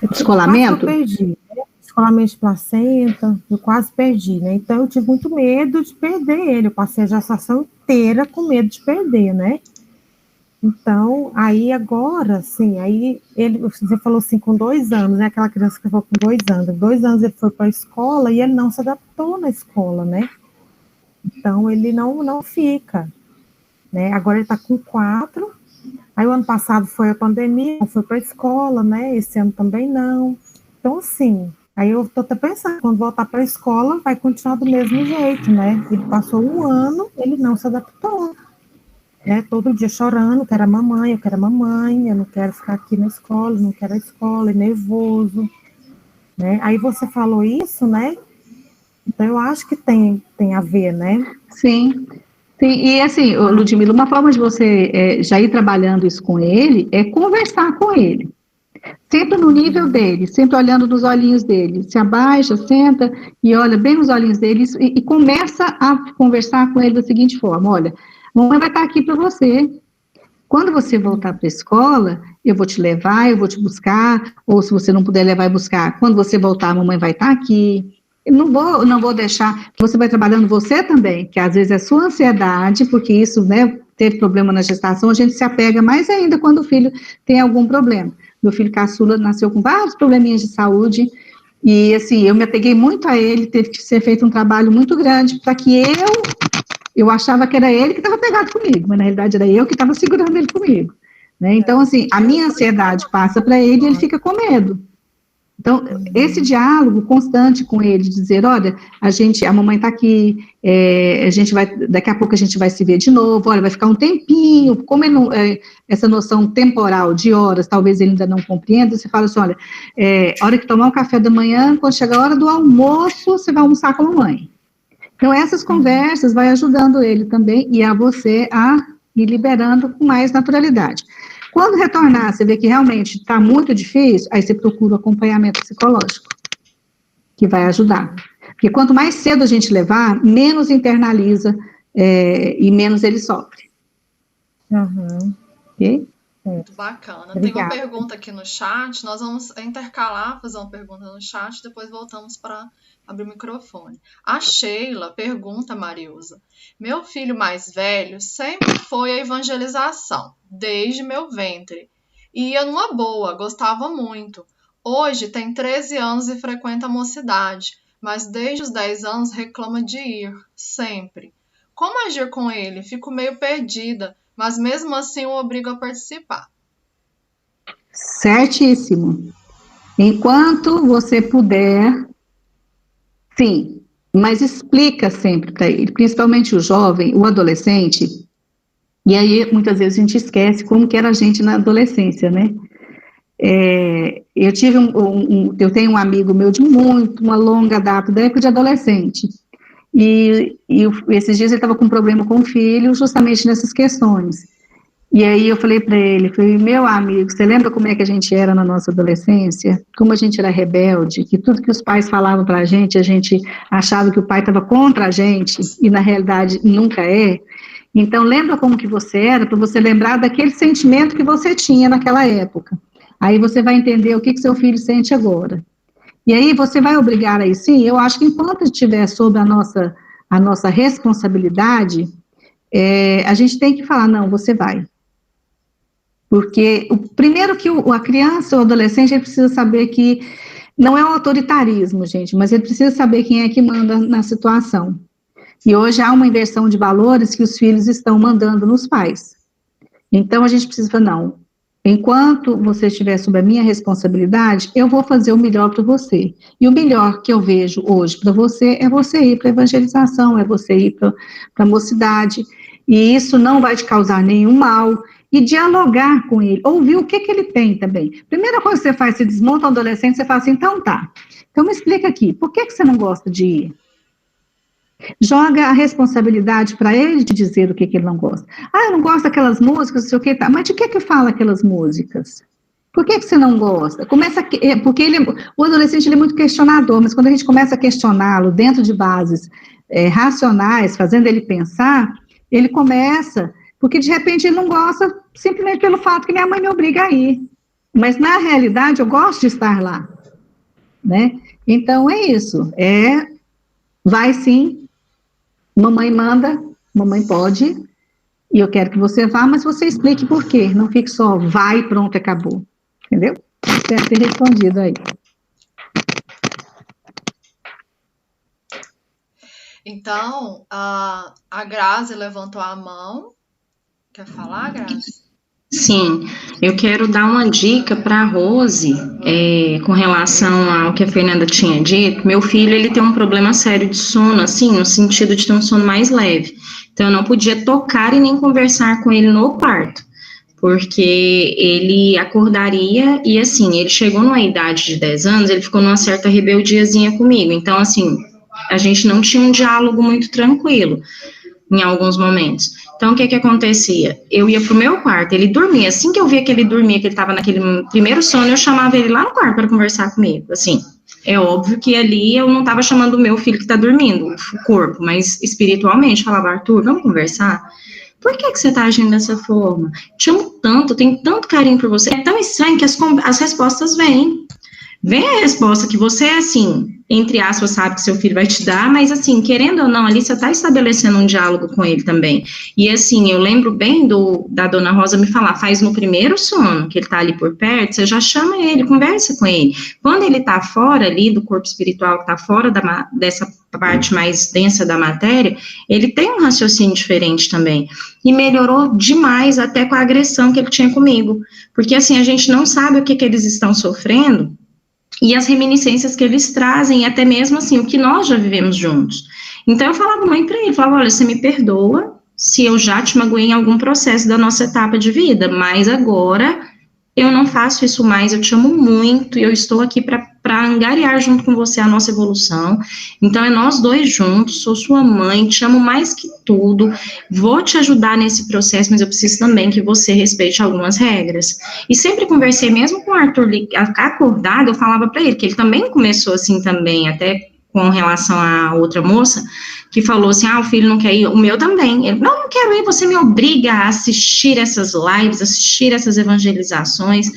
Descolamento? Eu perdi, né? Descolamento de placenta, eu quase perdi, né? Então, eu tive muito medo de perder ele. Eu passei a gestação inteira com medo de perder, né? Então, aí agora, assim, aí você falou assim, com 2 anos, né? Aquela criança que foi com 2 anos. 2 anos ele foi para a escola e ele não se adaptou na escola, né? Então, ele não fica, né? Agora ele está com 4. Aí o ano passado foi a pandemia, não foi para a escola, né? Esse ano também não. Então, assim, aí eu estou até pensando, quando voltar para a escola, vai continuar do mesmo jeito, né? Ele passou 1 ano, ele não se adaptou, né? Todo dia chorando, eu quero a mamãe, eu não quero ficar aqui na escola, não quero a escola, é nervoso, né? Aí você falou isso, né? Então, eu acho que tem a ver, né? Sim. Sim, e assim, Ludmila, uma forma de você já ir trabalhando isso com ele é conversar com ele. Sempre no nível dele, sempre olhando nos olhinhos dele. Se abaixa, senta e olha bem nos olhinhos dele e começa a conversar com ele da seguinte forma: olha, a mamãe vai estar aqui para você. Quando você voltar para a escola, eu vou te levar, eu vou te buscar, ou se você não puder levar e buscar, quando você voltar, a mamãe vai estar aqui. Eu não vou deixar, você vai trabalhando você também, que às vezes é sua ansiedade, porque isso, né, teve problema na gestação, a gente se apega mais ainda quando o filho tem algum problema. Meu filho caçula nasceu com vários probleminhas de saúde, e assim, eu me apeguei muito a ele, teve que ser feito um trabalho muito grande, para que eu achava que era ele que estava pegado comigo, mas na realidade era eu que estava segurando ele comigo, né? Então, assim, a minha ansiedade passa para ele e ele fica com medo. Então, esse diálogo constante com ele, dizer, olha, a mamãe está aqui, daqui a pouco a gente vai se ver de novo, olha, vai ficar um tempinho, como ele não, essa noção temporal de horas, talvez ele ainda não compreenda, você fala assim, olha, a hora que tomar o café da manhã, quando chegar a hora do almoço, você vai almoçar com a mamãe. Então, essas conversas vai ajudando ele também, e a você a ir liberando com mais naturalidade. Quando retornar, você vê que realmente está muito difícil, aí você procura o acompanhamento psicológico, que vai ajudar. Porque quanto mais cedo a gente levar, menos internaliza e menos ele sofre. Ok? Muito bacana. Obrigada. Tem uma pergunta aqui no chat, nós vamos intercalar, fazer uma pergunta no chat, depois voltamos para Abre o microfone. A Sheila pergunta, Marilza: meu filho mais velho sempre foi a evangelização, desde meu ventre. Ia numa boa, gostava muito. Hoje tem 13 anos e frequenta a mocidade, mas desde os 10 anos reclama de ir, sempre. Como agir com ele? Fico meio perdida, mas mesmo assim o obrigo a participar. Certíssimo. Enquanto você puder, sim, mas explica sempre para ele, principalmente o jovem, o adolescente, e aí muitas vezes a gente esquece como que era a gente na adolescência, né? Eu tenho um amigo meu de uma longa data, da época de adolescente, e esses dias ele estava com um problema com o filho, justamente nessas questões. E aí eu falei para ele, meu amigo, você lembra como é que a gente era na nossa adolescência? Como a gente era rebelde, que tudo que os pais falavam para a gente achava que o pai estava contra a gente, e na realidade nunca é. Então lembra como que você era, para você lembrar daquele sentimento que você tinha naquela época. Aí você vai entender o que seu filho sente agora. E aí você vai obrigar aí, sim, eu acho que enquanto estiver sob a nossa responsabilidade, a gente tem que falar, não, você vai. Porque, primeiro que a criança ou o adolescente, ele precisa saber que não é um autoritarismo, gente, mas ele precisa saber quem é que manda na situação. E hoje há uma inversão de valores que os filhos estão mandando nos pais. Então, a gente precisa falar, não, enquanto você estiver sob a minha responsabilidade, eu vou fazer o melhor para você. E o melhor que eu vejo hoje para você é você ir para a evangelização, é você ir para a mocidade, e isso não vai te causar nenhum mal, e dialogar com ele, ouvir o que ele tem também. Primeira coisa que você faz, você desmonta um adolescente, você fala assim, então tá, então me explica aqui, por que você não gosta de ir? Joga a responsabilidade para ele de dizer o que ele não gosta. Eu não gosto daquelas músicas, não sei o que, tá, mas de que fala aquelas músicas? Por que você não gosta? Porque o adolescente ele é muito questionador, mas quando a gente começa a questioná-lo dentro de bases racionais, fazendo ele pensar, ele começa... Porque, de repente, ele não gosta simplesmente pelo fato que minha mãe me obriga a ir. Mas, na realidade, eu gosto de estar lá. Né? Então, é isso. Vai sim, mamãe manda, mamãe pode, e eu quero que você vá, mas você explique por quê. Não fique só, vai, pronto, acabou. Entendeu? Espero ter respondido aí. Então, a Grazi levantou a mão. Quer falar, Grazi? Sim, eu quero dar uma dica para a Rose, com relação ao que a Fernanda tinha dito. Meu filho, ele tem um problema sério de sono, assim, no sentido de ter um sono mais leve. Então, eu não podia tocar e nem conversar com ele no quarto, porque ele acordaria e, assim, ele chegou numa idade de 10 anos, ele ficou numa certa rebeldiazinha comigo. Então, assim, a gente não tinha um diálogo muito tranquilo em alguns momentos. Então, o que acontecia? Eu ia pro meu quarto, ele dormia. Assim que eu via que ele dormia, que ele estava naquele primeiro sono, eu chamava ele lá no quarto para conversar comigo. Assim, é óbvio que ali eu não estava chamando o meu filho que está dormindo, o corpo, mas espiritualmente, falava, Arthur, vamos conversar? Por que você está agindo dessa forma? Te amo tanto, tenho tanto carinho por você. É tão estranho que as respostas vêm. Vem a resposta que você, assim, entre aspas, sabe que seu filho vai te dar, mas, assim, querendo ou não, ali você está estabelecendo um diálogo com ele também. E, assim, eu lembro bem da dona Rosa me falar, faz no primeiro sono, que ele está ali por perto, você já chama ele, conversa com ele. Quando ele está fora ali do corpo espiritual, que está fora dessa parte mais densa da matéria, ele tem um raciocínio diferente também. E melhorou demais até com a agressão que ele tinha comigo. Porque, assim, a gente não sabe o que eles estão sofrendo, e as reminiscências que eles trazem, e até mesmo assim, o que nós já vivemos juntos. Então, eu falava muito para ele, falava, olha, você me perdoa se eu já te magoei em algum processo da nossa etapa de vida, mas agora eu não faço isso mais, eu te amo muito, e eu estou aqui para angariar junto com você a nossa evolução. Então, é nós dois juntos, sou sua mãe, te amo mais que tudo, vou te ajudar nesse processo, mas eu preciso também que você respeite algumas regras. E sempre conversei, mesmo com o Arthur acordado, eu falava para ele, que ele também começou assim também, até com relação a outra moça, que falou assim, o filho não quer ir, o meu também. Ele, não quero ir, você me obriga a assistir essas lives, assistir essas evangelizações.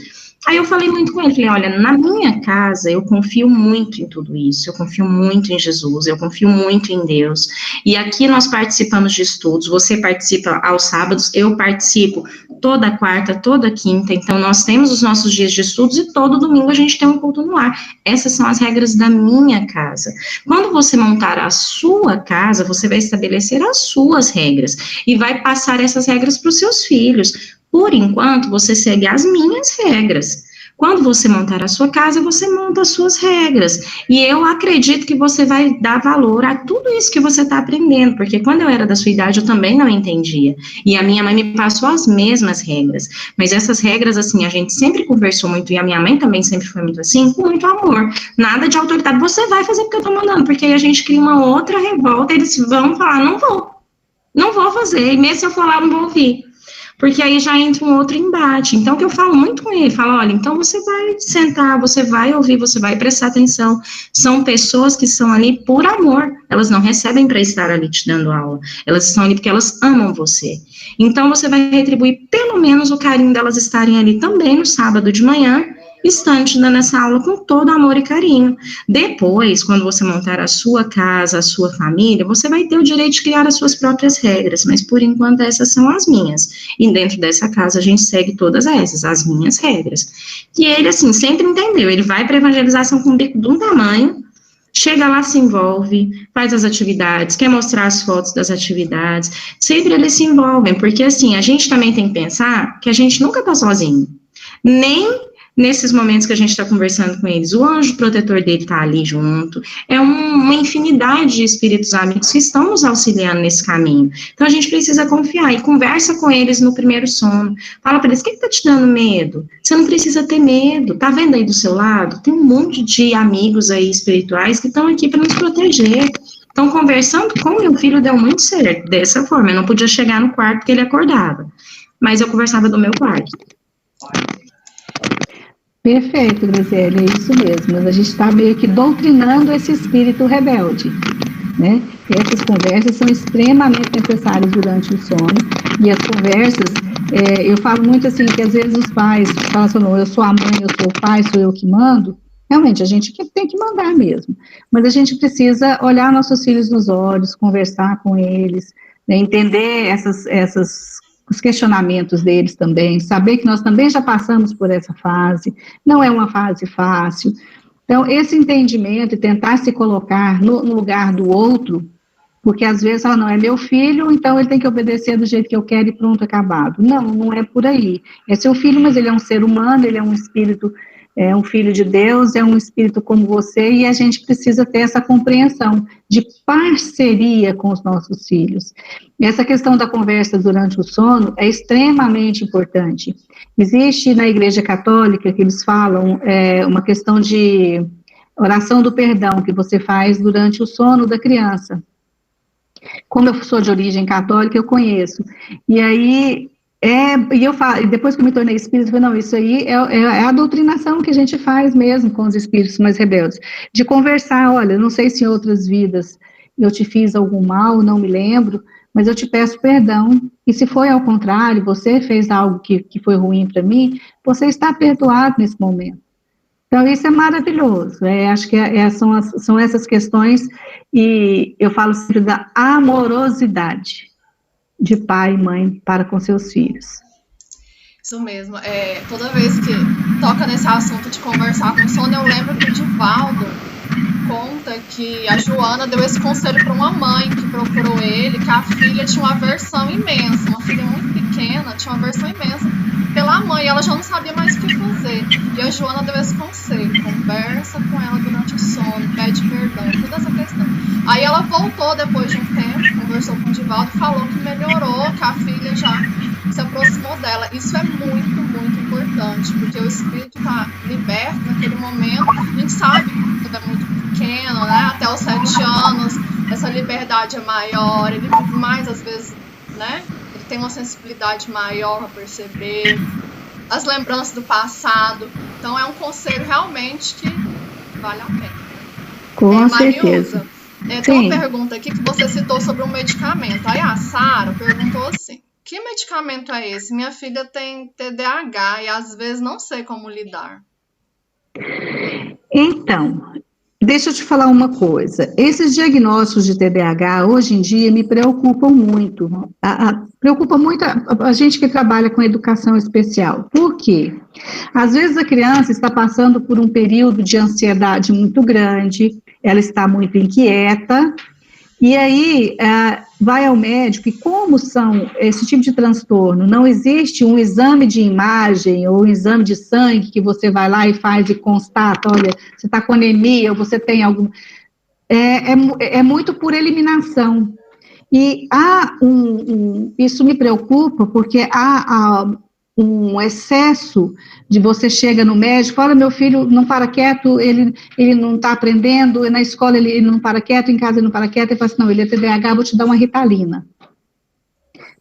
Aí eu falei muito com ele, falei, olha, na minha casa eu confio muito em tudo isso, eu confio muito em Jesus, eu confio muito em Deus, e aqui nós participamos de estudos, você participa aos sábados, eu participo toda quarta, toda quinta, então nós temos os nossos dias de estudos e todo domingo a gente tem um culto no ar. Essas são as regras da minha casa. Quando você montar a sua casa, você vai estabelecer as suas regras e vai passar essas regras para os seus filhos. Por enquanto, você segue as minhas regras. Quando você montar a sua casa, você monta as suas regras. E eu acredito que você vai dar valor a tudo isso que você está aprendendo, porque quando eu era da sua idade, eu também não entendia. E a minha mãe me passou as mesmas regras. Mas essas regras, assim, a gente sempre conversou muito, e a minha mãe também sempre foi muito assim, com muito amor. Nada de autoridade. Você vai fazer porque eu estou mandando, porque aí a gente cria uma outra revolta, eles vão falar, não vou fazer, e mesmo se eu for lá, não vou ouvir. Porque aí já entra um outro embate. Então, o que eu falo muito com ele, falo, olha, então você vai sentar, você vai ouvir, você vai prestar atenção. São pessoas que são ali por amor, elas não recebem para estar ali te dando aula, elas estão ali porque elas amam você. Então, você vai retribuir pelo menos o carinho delas estarem ali também no sábado de manhã, estão te dando essa aula com todo amor e carinho. Depois, quando você montar a sua casa, a sua família, você vai ter o direito de criar as suas próprias regras, mas por enquanto essas são as minhas. E dentro dessa casa a gente segue todas essas, as minhas regras. E ele, assim, sempre entendeu, ele vai para a evangelização com um bico de um tamanho, chega lá, se envolve, faz as atividades, quer mostrar as fotos das atividades, sempre eles se envolvem, porque assim, a gente também tem que pensar que a gente nunca está sozinho, nem nesses momentos que a gente está conversando com eles, o anjo protetor dele está ali junto, é uma infinidade de espíritos amigos que estão nos auxiliando nesse caminho. Então, a gente precisa confiar e conversa com eles no primeiro sono. Fala para eles, o que está te dando medo? Você não precisa ter medo. Tá vendo aí do seu lado? Tem um monte de amigos aí espirituais que estão aqui para nos proteger. Então, conversando com meu filho deu muito certo, dessa forma. Eu não podia chegar no quarto porque ele acordava, mas eu conversava do meu quarto. Perfeito, Graziele, é isso mesmo. Mas a gente está meio que doutrinando esse espírito rebelde, né? E essas conversas são extremamente necessárias durante o sono. E as conversas, eu falo muito assim, que às vezes os pais falam assim, não, eu sou a mãe, eu sou o pai, sou eu que mando. Realmente, a gente tem que mandar mesmo. Mas a gente precisa olhar nossos filhos nos olhos, conversar com eles, né, entender os questionamentos deles também, saber que nós também já passamos por essa fase, não é uma fase fácil. Então, esse entendimento e tentar se colocar no lugar do outro, porque às vezes ela não é meu filho, então ele tem que obedecer do jeito que eu quero e pronto, acabado. Não, não é por aí. É seu filho, mas ele é um ser humano, ele é um espírito, é um filho de Deus, é um espírito como você, e a gente precisa ter essa compreensão de parceria com os nossos filhos. E essa questão da conversa durante o sono é extremamente importante. Existe na Igreja Católica, que eles falam, uma questão de oração do perdão, que você faz durante o sono da criança. Como eu sou de origem católica, eu conheço. E aí... e eu falo, depois que eu me tornei espírita, eu falei, não, isso aí é a doutrinação que a gente faz mesmo com os espíritos mais rebeldes, de conversar, olha, não sei se em outras vidas eu te fiz algum mal, não me lembro, mas eu te peço perdão, e se foi ao contrário, você fez algo que foi ruim para mim, você está perdoado nesse momento. Então, isso é maravilhoso, acho que são essas questões, e eu falo sempre da amorosidade de pai e mãe para com seus filhos. Isso mesmo. Toda vez que toca nesse assunto de conversar com o sono, eu lembro que o Divaldo conta que a Joana deu esse conselho para uma mãe que procurou ele, que a filha tinha uma aversão imensa, uma filha muito pequena, tinha uma aversão imensa pela mãe, ela já não sabia mais o que fazer. E a Joana deu esse conselho, conversa com ela durante o sono, pede perdão, toda essa questão. Aí ela voltou depois de um tempo, conversou com o Divaldo, falou que melhorou, que a filha já se aproximou dela. Isso é muito, muito importante, porque o espírito está liberto naquele momento. A gente sabe que tudo é muito pequeno, né? Até os 7 anos, essa liberdade é maior, ele vive mais às vezes, né? Ele tem uma sensibilidade maior a perceber as lembranças do passado. Então é um conselho realmente que vale a pena. Com certeza. Tem uma pergunta aqui que você citou sobre um medicamento. Aí a Sara perguntou assim, que medicamento é esse? Minha filha tem TDAH e às vezes não sei como lidar. Então, deixa eu te falar uma coisa. Esses diagnósticos de TDAH, hoje em dia, me preocupam muito. Preocupa muito a gente que trabalha com educação especial. Por quê? Às vezes a criança está passando por um período de ansiedade muito grande, ela está muito inquieta, e aí vai ao médico, e como são esse tipo de transtorno, não existe um exame de imagem ou um exame de sangue que você vai lá e faz e constata, olha, você está com anemia ou você tem algum... É muito por eliminação. E isso me preocupa porque há um excesso de você chega no médico, olha, meu filho não para quieto, ele não está aprendendo, na escola ele não para quieto, em casa ele não para quieto, ele fala assim, não, ele é TDAH, vou te dar uma Ritalina.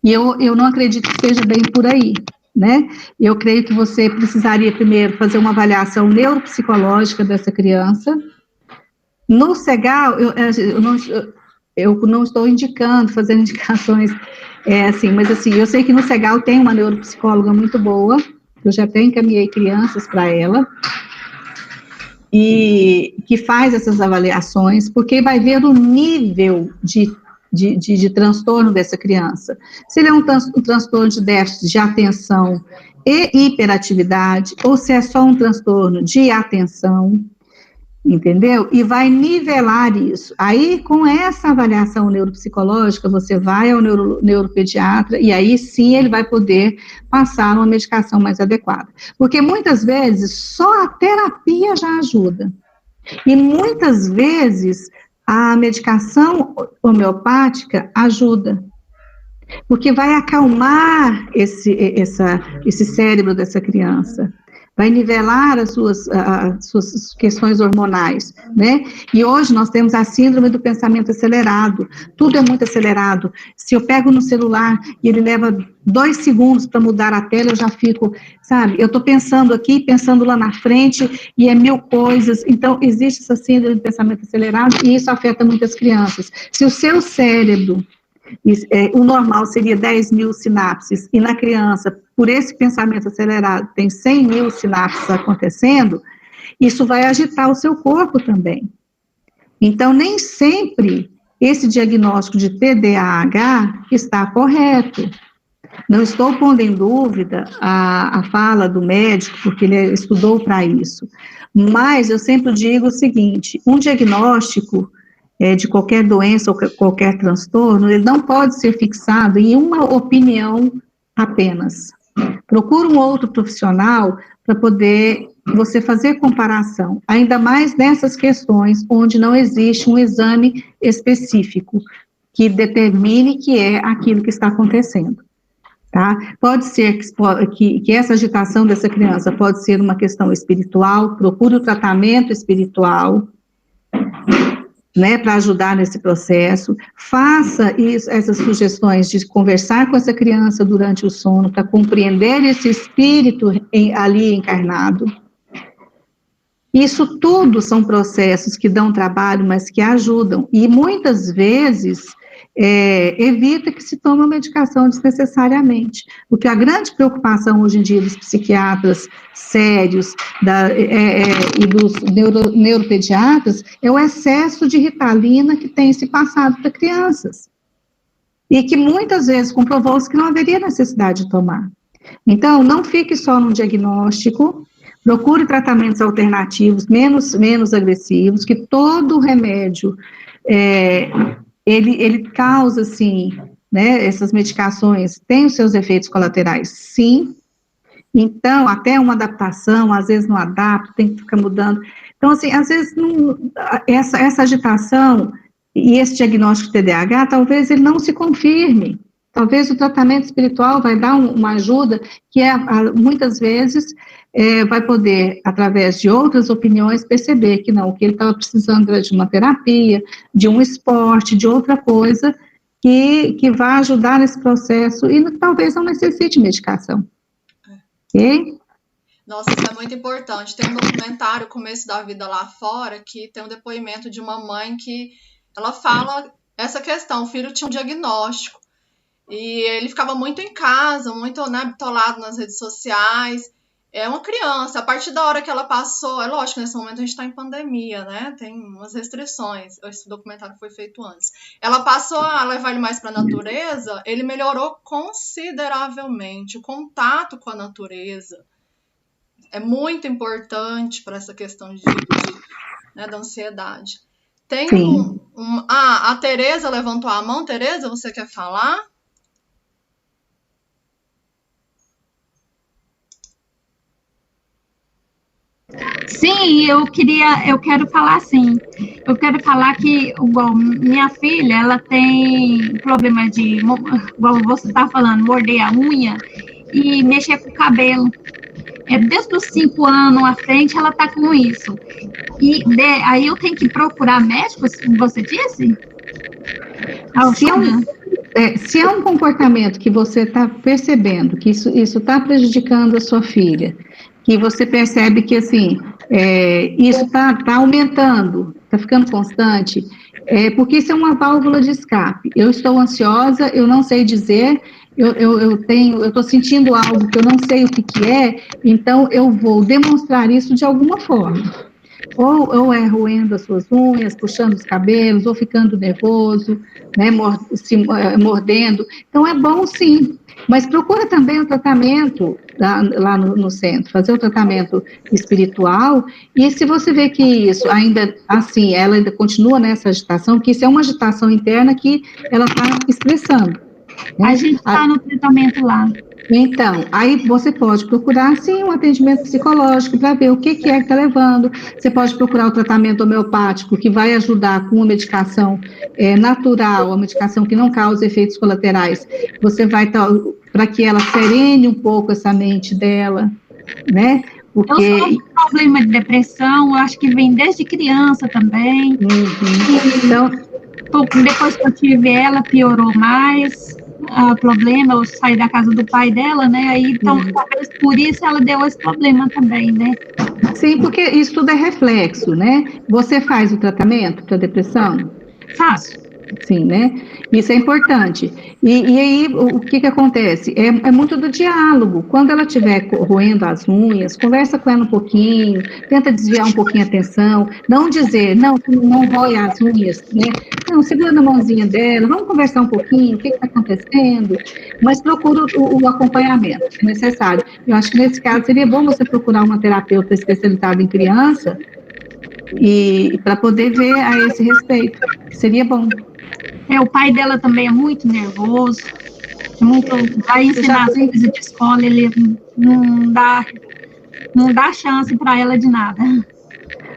E eu não acredito que seja bem por aí, né? Eu creio que você precisaria primeiro fazer uma avaliação neuropsicológica dessa criança. No CEGAL, eu não estou indicando, fazendo indicações, mas assim, eu sei que no CEGAL tem uma neuropsicóloga muito boa, eu já até encaminhei crianças para ela, e que faz essas avaliações, porque vai ver o nível de transtorno dessa criança. Se ele é um transtorno de déficit de atenção e hiperatividade, ou se é só um transtorno de atenção, entendeu? E vai nivelar isso. Aí, com essa avaliação neuropsicológica, você vai ao neuropediatra e aí sim ele vai poder passar uma medicação mais adequada. Porque muitas vezes só a terapia já ajuda. E muitas vezes a medicação homeopática ajuda. Porque vai acalmar esse cérebro dessa criança. Vai nivelar as suas questões hormonais, né? E hoje nós temos a síndrome do pensamento acelerado, tudo é muito acelerado. Se eu pego no celular e ele leva 2 segundos para mudar a tela, eu já fico, sabe, eu estou pensando aqui, pensando lá na frente, e é 1000 coisas. Então, existe essa síndrome do pensamento acelerado, e isso afeta muitas crianças. Se o seu cérebro, o normal seria 10.000 sinapses, e na criança, por esse pensamento acelerado, tem 100.000 sinapses acontecendo, isso vai agitar o seu corpo também. Então, nem sempre esse diagnóstico de TDAH está correto. Não estou pondo em dúvida a fala do médico, porque ele estudou para isso, mas eu sempre digo o seguinte, um diagnóstico de qualquer doença ou qualquer transtorno, ele não pode ser fixado em uma opinião apenas. Procura um outro profissional para poder você fazer comparação, ainda mais nessas questões onde não existe um exame específico que determine que é aquilo que está acontecendo. Tá? Pode ser que essa agitação dessa criança pode ser uma questão espiritual, procure o tratamento espiritual, né, para ajudar nesse processo, faça essas sugestões de conversar com essa criança durante o sono, para compreender esse espírito ali encarnado. Isso tudo são processos que dão trabalho, mas que ajudam, e muitas vezes evita que se tome a medicação desnecessariamente, porque a grande preocupação hoje em dia dos psiquiatras sérios e dos neuropediatras é o excesso de Ritalina que tem se passado para crianças, e que muitas vezes comprovou-se que não haveria necessidade de tomar. Então, não fique só no diagnóstico, procure tratamentos alternativos, menos agressivos, que todo remédio ele causa, assim, né, essas medicações têm os seus efeitos colaterais, sim. Então, até uma adaptação, às vezes não adapta, tem que ficar mudando. Então, assim, às vezes, essa agitação e esse diagnóstico de TDAH, talvez ele não se confirme. Talvez o tratamento espiritual vai dar uma ajuda que muitas vezes vai poder, através de outras opiniões, perceber que não, o que ele estava precisando era de uma terapia, de um esporte, de outra coisa, que vai ajudar nesse processo e talvez não necessite medicação. Ok? Nossa, isso é muito importante. Tem um documentário, Começo da Vida Lá Fora, que tem um depoimento de uma mãe que ela fala essa questão, o filho tinha um diagnóstico. E ele ficava muito em casa, muito, né, bitolado nas redes sociais. É uma criança, a partir da hora que ela passou, é lógico, nesse momento a gente está em pandemia, né? Tem umas restrições. Esse documentário foi feito antes. Ela passou a levar ele mais para a natureza, ele melhorou consideravelmente o contato com a natureza. É muito importante para essa questão né, da ansiedade. Tem a Tereza levantou a mão. Tereza, você quer falar? Sim, eu quero falar assim. Eu quero falar que, igual, minha filha, ela tem problema de, igual você está falando, morder a unha e mexer com o cabelo. Desde os 5 anos à frente, ela está com isso. E aí eu tenho que procurar médicos, como você disse? Se é um comportamento que você está percebendo, que isso está prejudicando a sua filha, que você percebe que, assim, isso está aumentando, está ficando constante, porque isso é uma válvula de escape. Eu estou ansiosa, eu não sei dizer, eu estou sentindo algo que eu não sei o que é, então eu vou demonstrar isso de alguma forma. Ou é roendo as suas unhas, puxando os cabelos, ou ficando nervoso, né, mordendo. Então, é bom sim, mas procura também o tratamento lá no centro, fazer o tratamento espiritual, e se você vê que isso ainda, assim, ela ainda continua nessa agitação, que isso é uma agitação interna que ela está expressando. Né? A gente está no tratamento lá. Então, aí você pode procurar, sim, um atendimento psicológico para ver o que é que está levando. Você pode procurar o tratamento homeopático, que vai ajudar com uma medicação natural, uma medicação que não causa efeitos colaterais. Você vai para que ela serene um pouco essa mente dela, né? Porque... Eu sofro problema de depressão, eu acho que vem desde criança também. Então, depois que eu tive ela, piorou mais. Problema, eu saí da casa do pai dela, né, aí, então, talvez por isso ela deu esse problema também, né. Sim, porque isso tudo é reflexo, né, você faz o tratamento para depressão? Faço. Sim, né, isso é importante, e aí, o que acontece? É muito do diálogo, quando ela estiver roendo as unhas, conversa com ela um pouquinho, tenta desviar um pouquinho a atenção, não dizer, não rói as unhas, né, não, segura na mãozinha dela, vamos conversar um pouquinho, o que está acontecendo, mas procura o acompanhamento necessário. Eu acho que nesse caso seria bom você procurar uma terapeuta especializada em criança, e para poder ver a esse respeito, seria bom. O pai dela também é muito nervoso, vai ensinar as coisas de escola, ele não dá chance para ela de nada.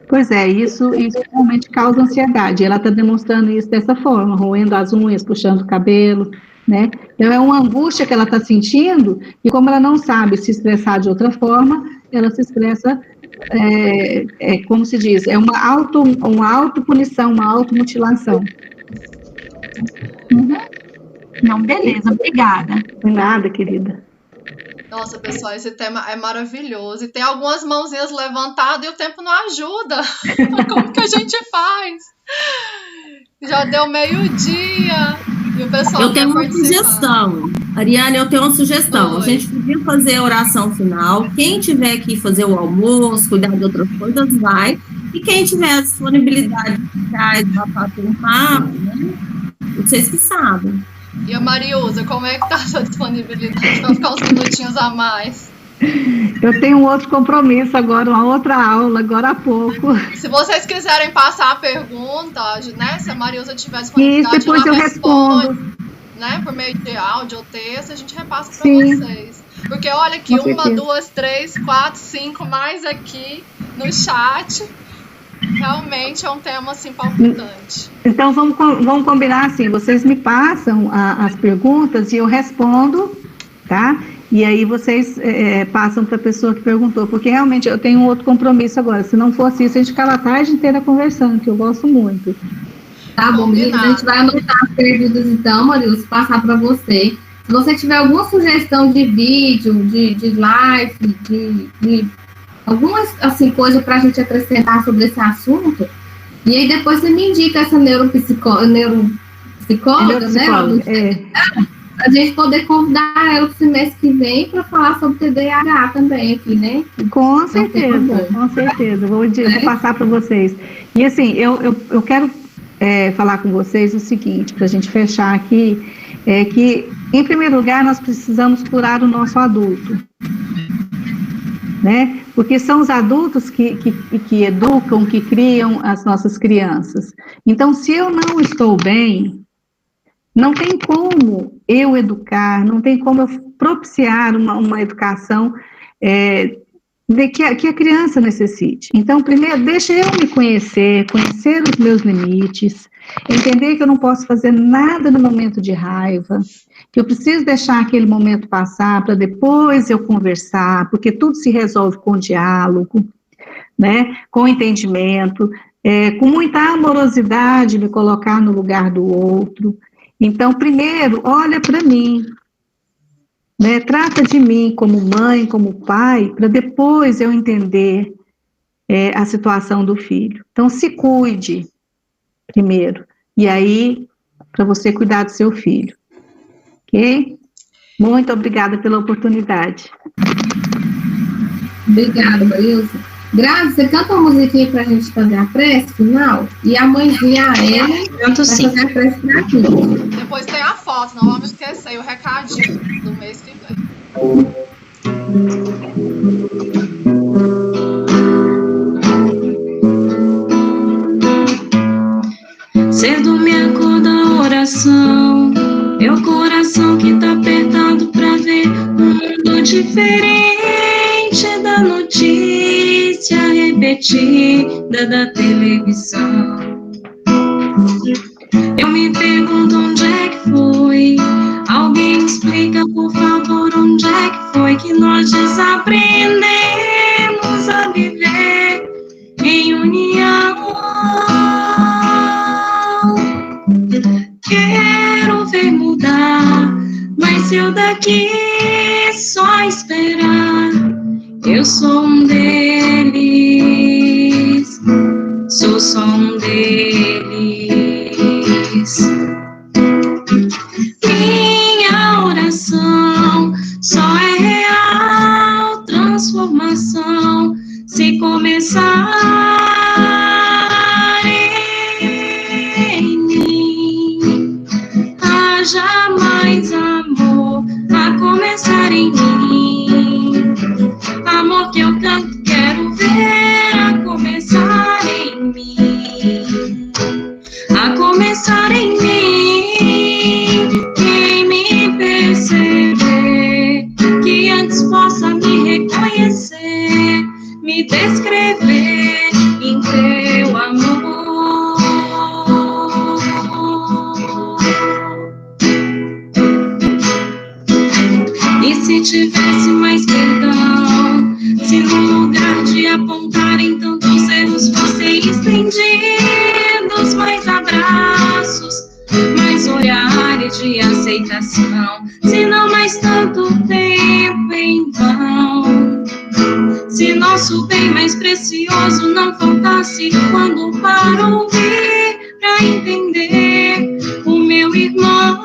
Pois é, isso realmente causa ansiedade, ela está demonstrando isso dessa forma, roendo as unhas, puxando o cabelo, né? Então, é uma angústia que ela está sentindo, e como ela não sabe se expressar de outra forma, ela se expressa, como se diz, é uma autopunição, uma automutilação. Não, beleza, obrigada. De nada, querida. Nossa, pessoal, esse tema é maravilhoso. E tem algumas mãozinhas levantadas e o tempo não ajuda. Como que a gente faz? Já deu 12:00 e o pessoal Eu tenho uma sugestão. Ariane, eu tenho uma sugestão. Oi. A gente podia fazer a oração final. Quem tiver que fazer o almoço, cuidar de outras coisas, vai. E quem tiver a disponibilidade de bater um papo, né? Vocês que sabem. E a Mariusa, como é que tá a sua disponibilidade para ficar uns minutinhos a mais? Eu tenho um outro compromisso agora, uma outra aula, agora há pouco. Se vocês quiserem passar a pergunta, né, se a Mariusa tiver disponibilidade, isso, depois eu respondo. Né, por meio de áudio ou texto, a gente repassa para vocês. Porque olha aqui, 1, 2, 3, 4, 5, mais aqui no chat. Realmente é um tema, assim, palpitante. Então, vamos combinar assim, vocês me passam as perguntas e eu respondo, tá? E aí vocês passam para a pessoa que perguntou, porque realmente eu tenho um outro compromisso agora. Se não fosse isso, a gente ficava a tarde inteira conversando, que eu gosto muito. Tá bom, meninas, a gente vai anotar as perguntas então, Marius, passar para você. Se você tiver alguma sugestão de vídeo, de live, de algumas, assim, coisas para a gente acrescentar sobre esse assunto, e aí depois você me indica essa neuropsicóloga, né? a gente poder convidar ela pro semestre que vem para falar sobre TDAH também aqui, né? Com certeza. Vou passar para vocês. E assim, eu quero falar com vocês o seguinte, para a gente fechar aqui, é que, em primeiro lugar, nós precisamos curar o nosso adulto, né? Porque são os adultos que educam, que criam as nossas crianças. Então, se eu não estou bem, não tem como eu educar, não tem como eu propiciar uma educação que a criança necessite. Então, primeiro, deixa eu me conhecer os meus limites, entender que eu não posso fazer nada no momento de raiva, que eu preciso deixar aquele momento passar para depois eu conversar, porque tudo se resolve com diálogo, né, com entendimento, com muita amorosidade, me colocar no lugar do outro. Então, primeiro, olha para mim, né, trata de mim como mãe, como pai, para depois eu entender a situação do filho. Então, se cuide primeiro, e aí, para você cuidar do seu filho. Ok? Muito obrigada pela oportunidade. Obrigada, Marilza. Grazi, você canta uma musiquinha para a gente fazer a prece final? E a mãezinha, a Ellen, vai fazer a prece para aqui. Depois tem a foto, não vamos esquecer o recadinho do mês que vem. Cedo me acorda a oração, meu coração que tá apertado pra ver um mundo diferente da notícia repetida da televisão. Eu me pergunto onde é que foi, alguém me explica por favor onde é que foi que nós desaprendemos a viver em união. Quero ver mudar, mas se eu daqui só esperar, eu sou um deles, sou só um deles. Minha oração só é real transformação se começar jamais amor a começar em mim, amor que eu tanto quero ver a começar em mim, a começar em mim. Quem me perceber, que antes possa me reconhecer, me descrever em teu amor. Se tivesse mais perdão, se no lugar de apontarem tantos erros fossem estendidos mais abraços, mais olhares de aceitação, se não mais tanto tempo em vão, se nosso bem mais precioso não faltasse quando para ouvir, pra entender o meu irmão.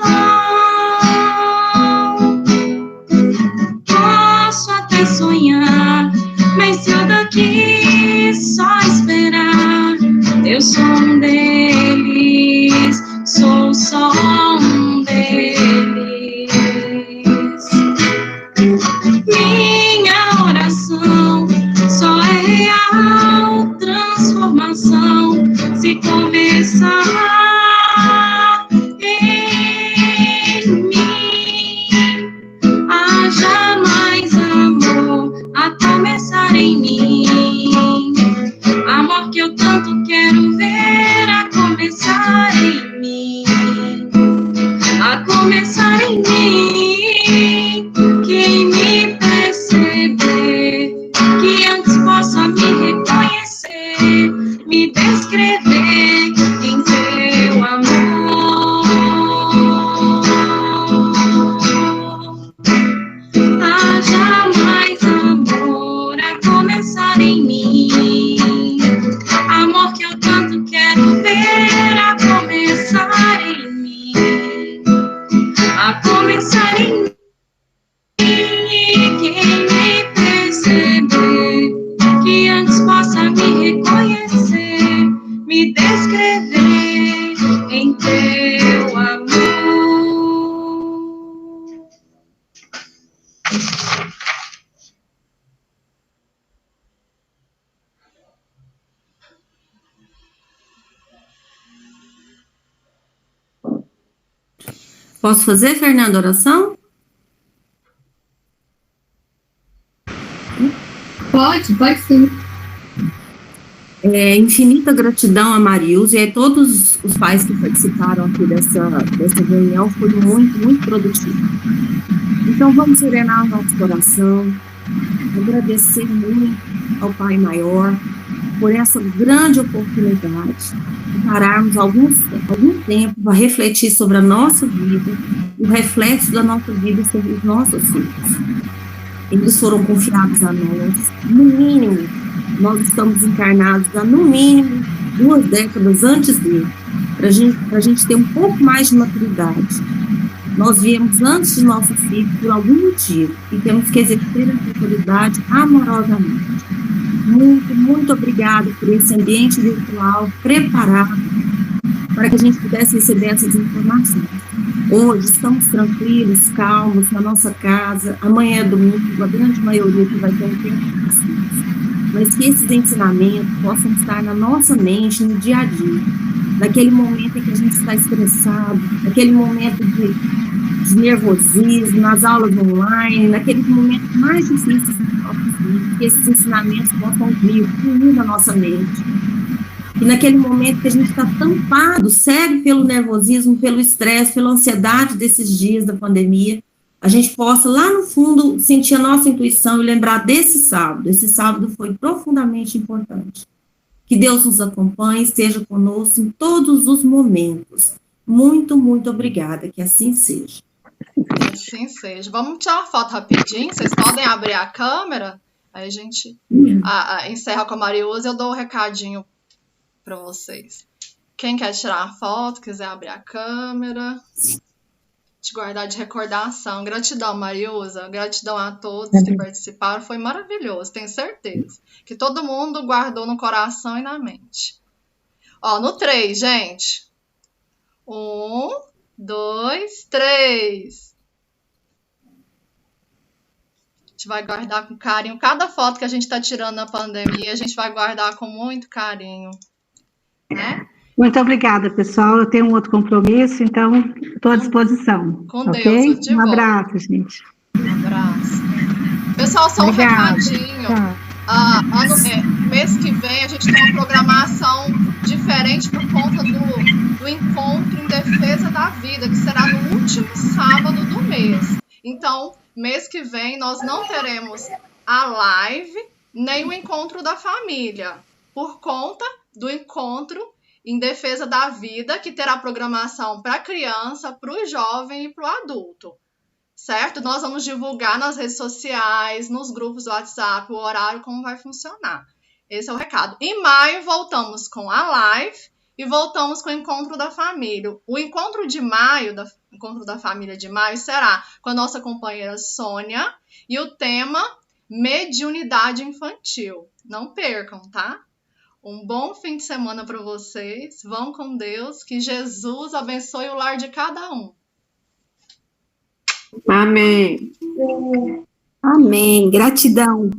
Sonhar, mas se eu daqui só esperar, eu sou um deles, sou só um deles. Minha oração só é real transformação se começar em a começar em mim. E quem me perceber, que antes possa me reconhecer, me descrever em teu amor. Posso fazer, Fernanda, oração? Pode sim. Infinita gratidão a Marilza e a todos os pais que participaram aqui dessa reunião, foi muito, muito produtivo. Então, vamos serenar o nosso coração, agradecer muito ao Pai Maior por essa grande oportunidade de pararmos algum tempo para refletir sobre a nossa vida, o reflexo da nossa vida sobre os nossos filhos. Eles foram confiados a nós, no mínimo, nós estamos encarnados há, no mínimo, 2 décadas antes dele, para a gente ter um pouco mais de maturidade. Nós viemos antes de nossos filhos por algum motivo e temos que exercer a autoridade amorosamente. Muito, muito obrigada por esse ambiente virtual preparado para que a gente pudesse receber essas informações. Hoje estamos tranquilos, calmos na nossa casa. Amanhã é domingo, a grande maioria que vai ter um tempo de descanso. Mas que esses ensinamentos possam estar na nossa mente no dia a dia. Naquele momento em que a gente está estressado, naquele momento de nervosismo, nas aulas online, naquele momento mais difícil dos nossos filhos, que esses ensinamentos possam vir na nossa mente. E naquele momento que a gente está tampado, cego pelo nervosismo, pelo estresse, pela ansiedade desses dias da pandemia, a gente possa lá no fundo sentir a nossa intuição e lembrar desse sábado. Esse sábado foi profundamente importante. Que Deus nos acompanhe, esteja conosco em todos os momentos. Muito, muito obrigada, que assim seja. Que assim seja. Vamos tirar uma foto rapidinho, vocês podem abrir a câmera, aí a gente encerra com a Marilza e eu dou um recadinho para vocês. Quem quer tirar a foto, quiser abrir a câmera, te guardar de recordação. Gratidão, Marilza, gratidão a todos que participaram, foi maravilhoso, tenho certeza que todo mundo guardou no coração e na mente. Ó, no 3, gente. 1, 2, 3. A gente vai guardar com carinho. Cada foto que a gente está tirando na pandemia, a gente vai guardar com muito carinho. Né? Muito obrigada, pessoal. Eu tenho um outro compromisso, então estou à disposição. Com Deus, um abraço, gente. Um abraço. Pessoal, só um recadinho. Mês que vem a gente tem uma programação diferente por conta do encontro em defesa da vida, que será no último sábado do mês. Então, mês que vem nós não teremos a live nem o encontro da família, por conta do encontro em defesa da vida, que terá programação para a criança, para o jovem e para o adulto, certo? Nós vamos divulgar nas redes sociais, nos grupos do WhatsApp, o horário, como vai funcionar. Esse é o recado. Em maio, voltamos com a live e voltamos com o encontro da família. O encontro de maio, encontro da família de maio, será com a nossa companheira Sônia e o tema mediunidade infantil. Não percam, tá? Um bom fim de semana para vocês. Vão com Deus. Que Jesus abençoe o lar de cada um. Amém. Amém. Gratidão.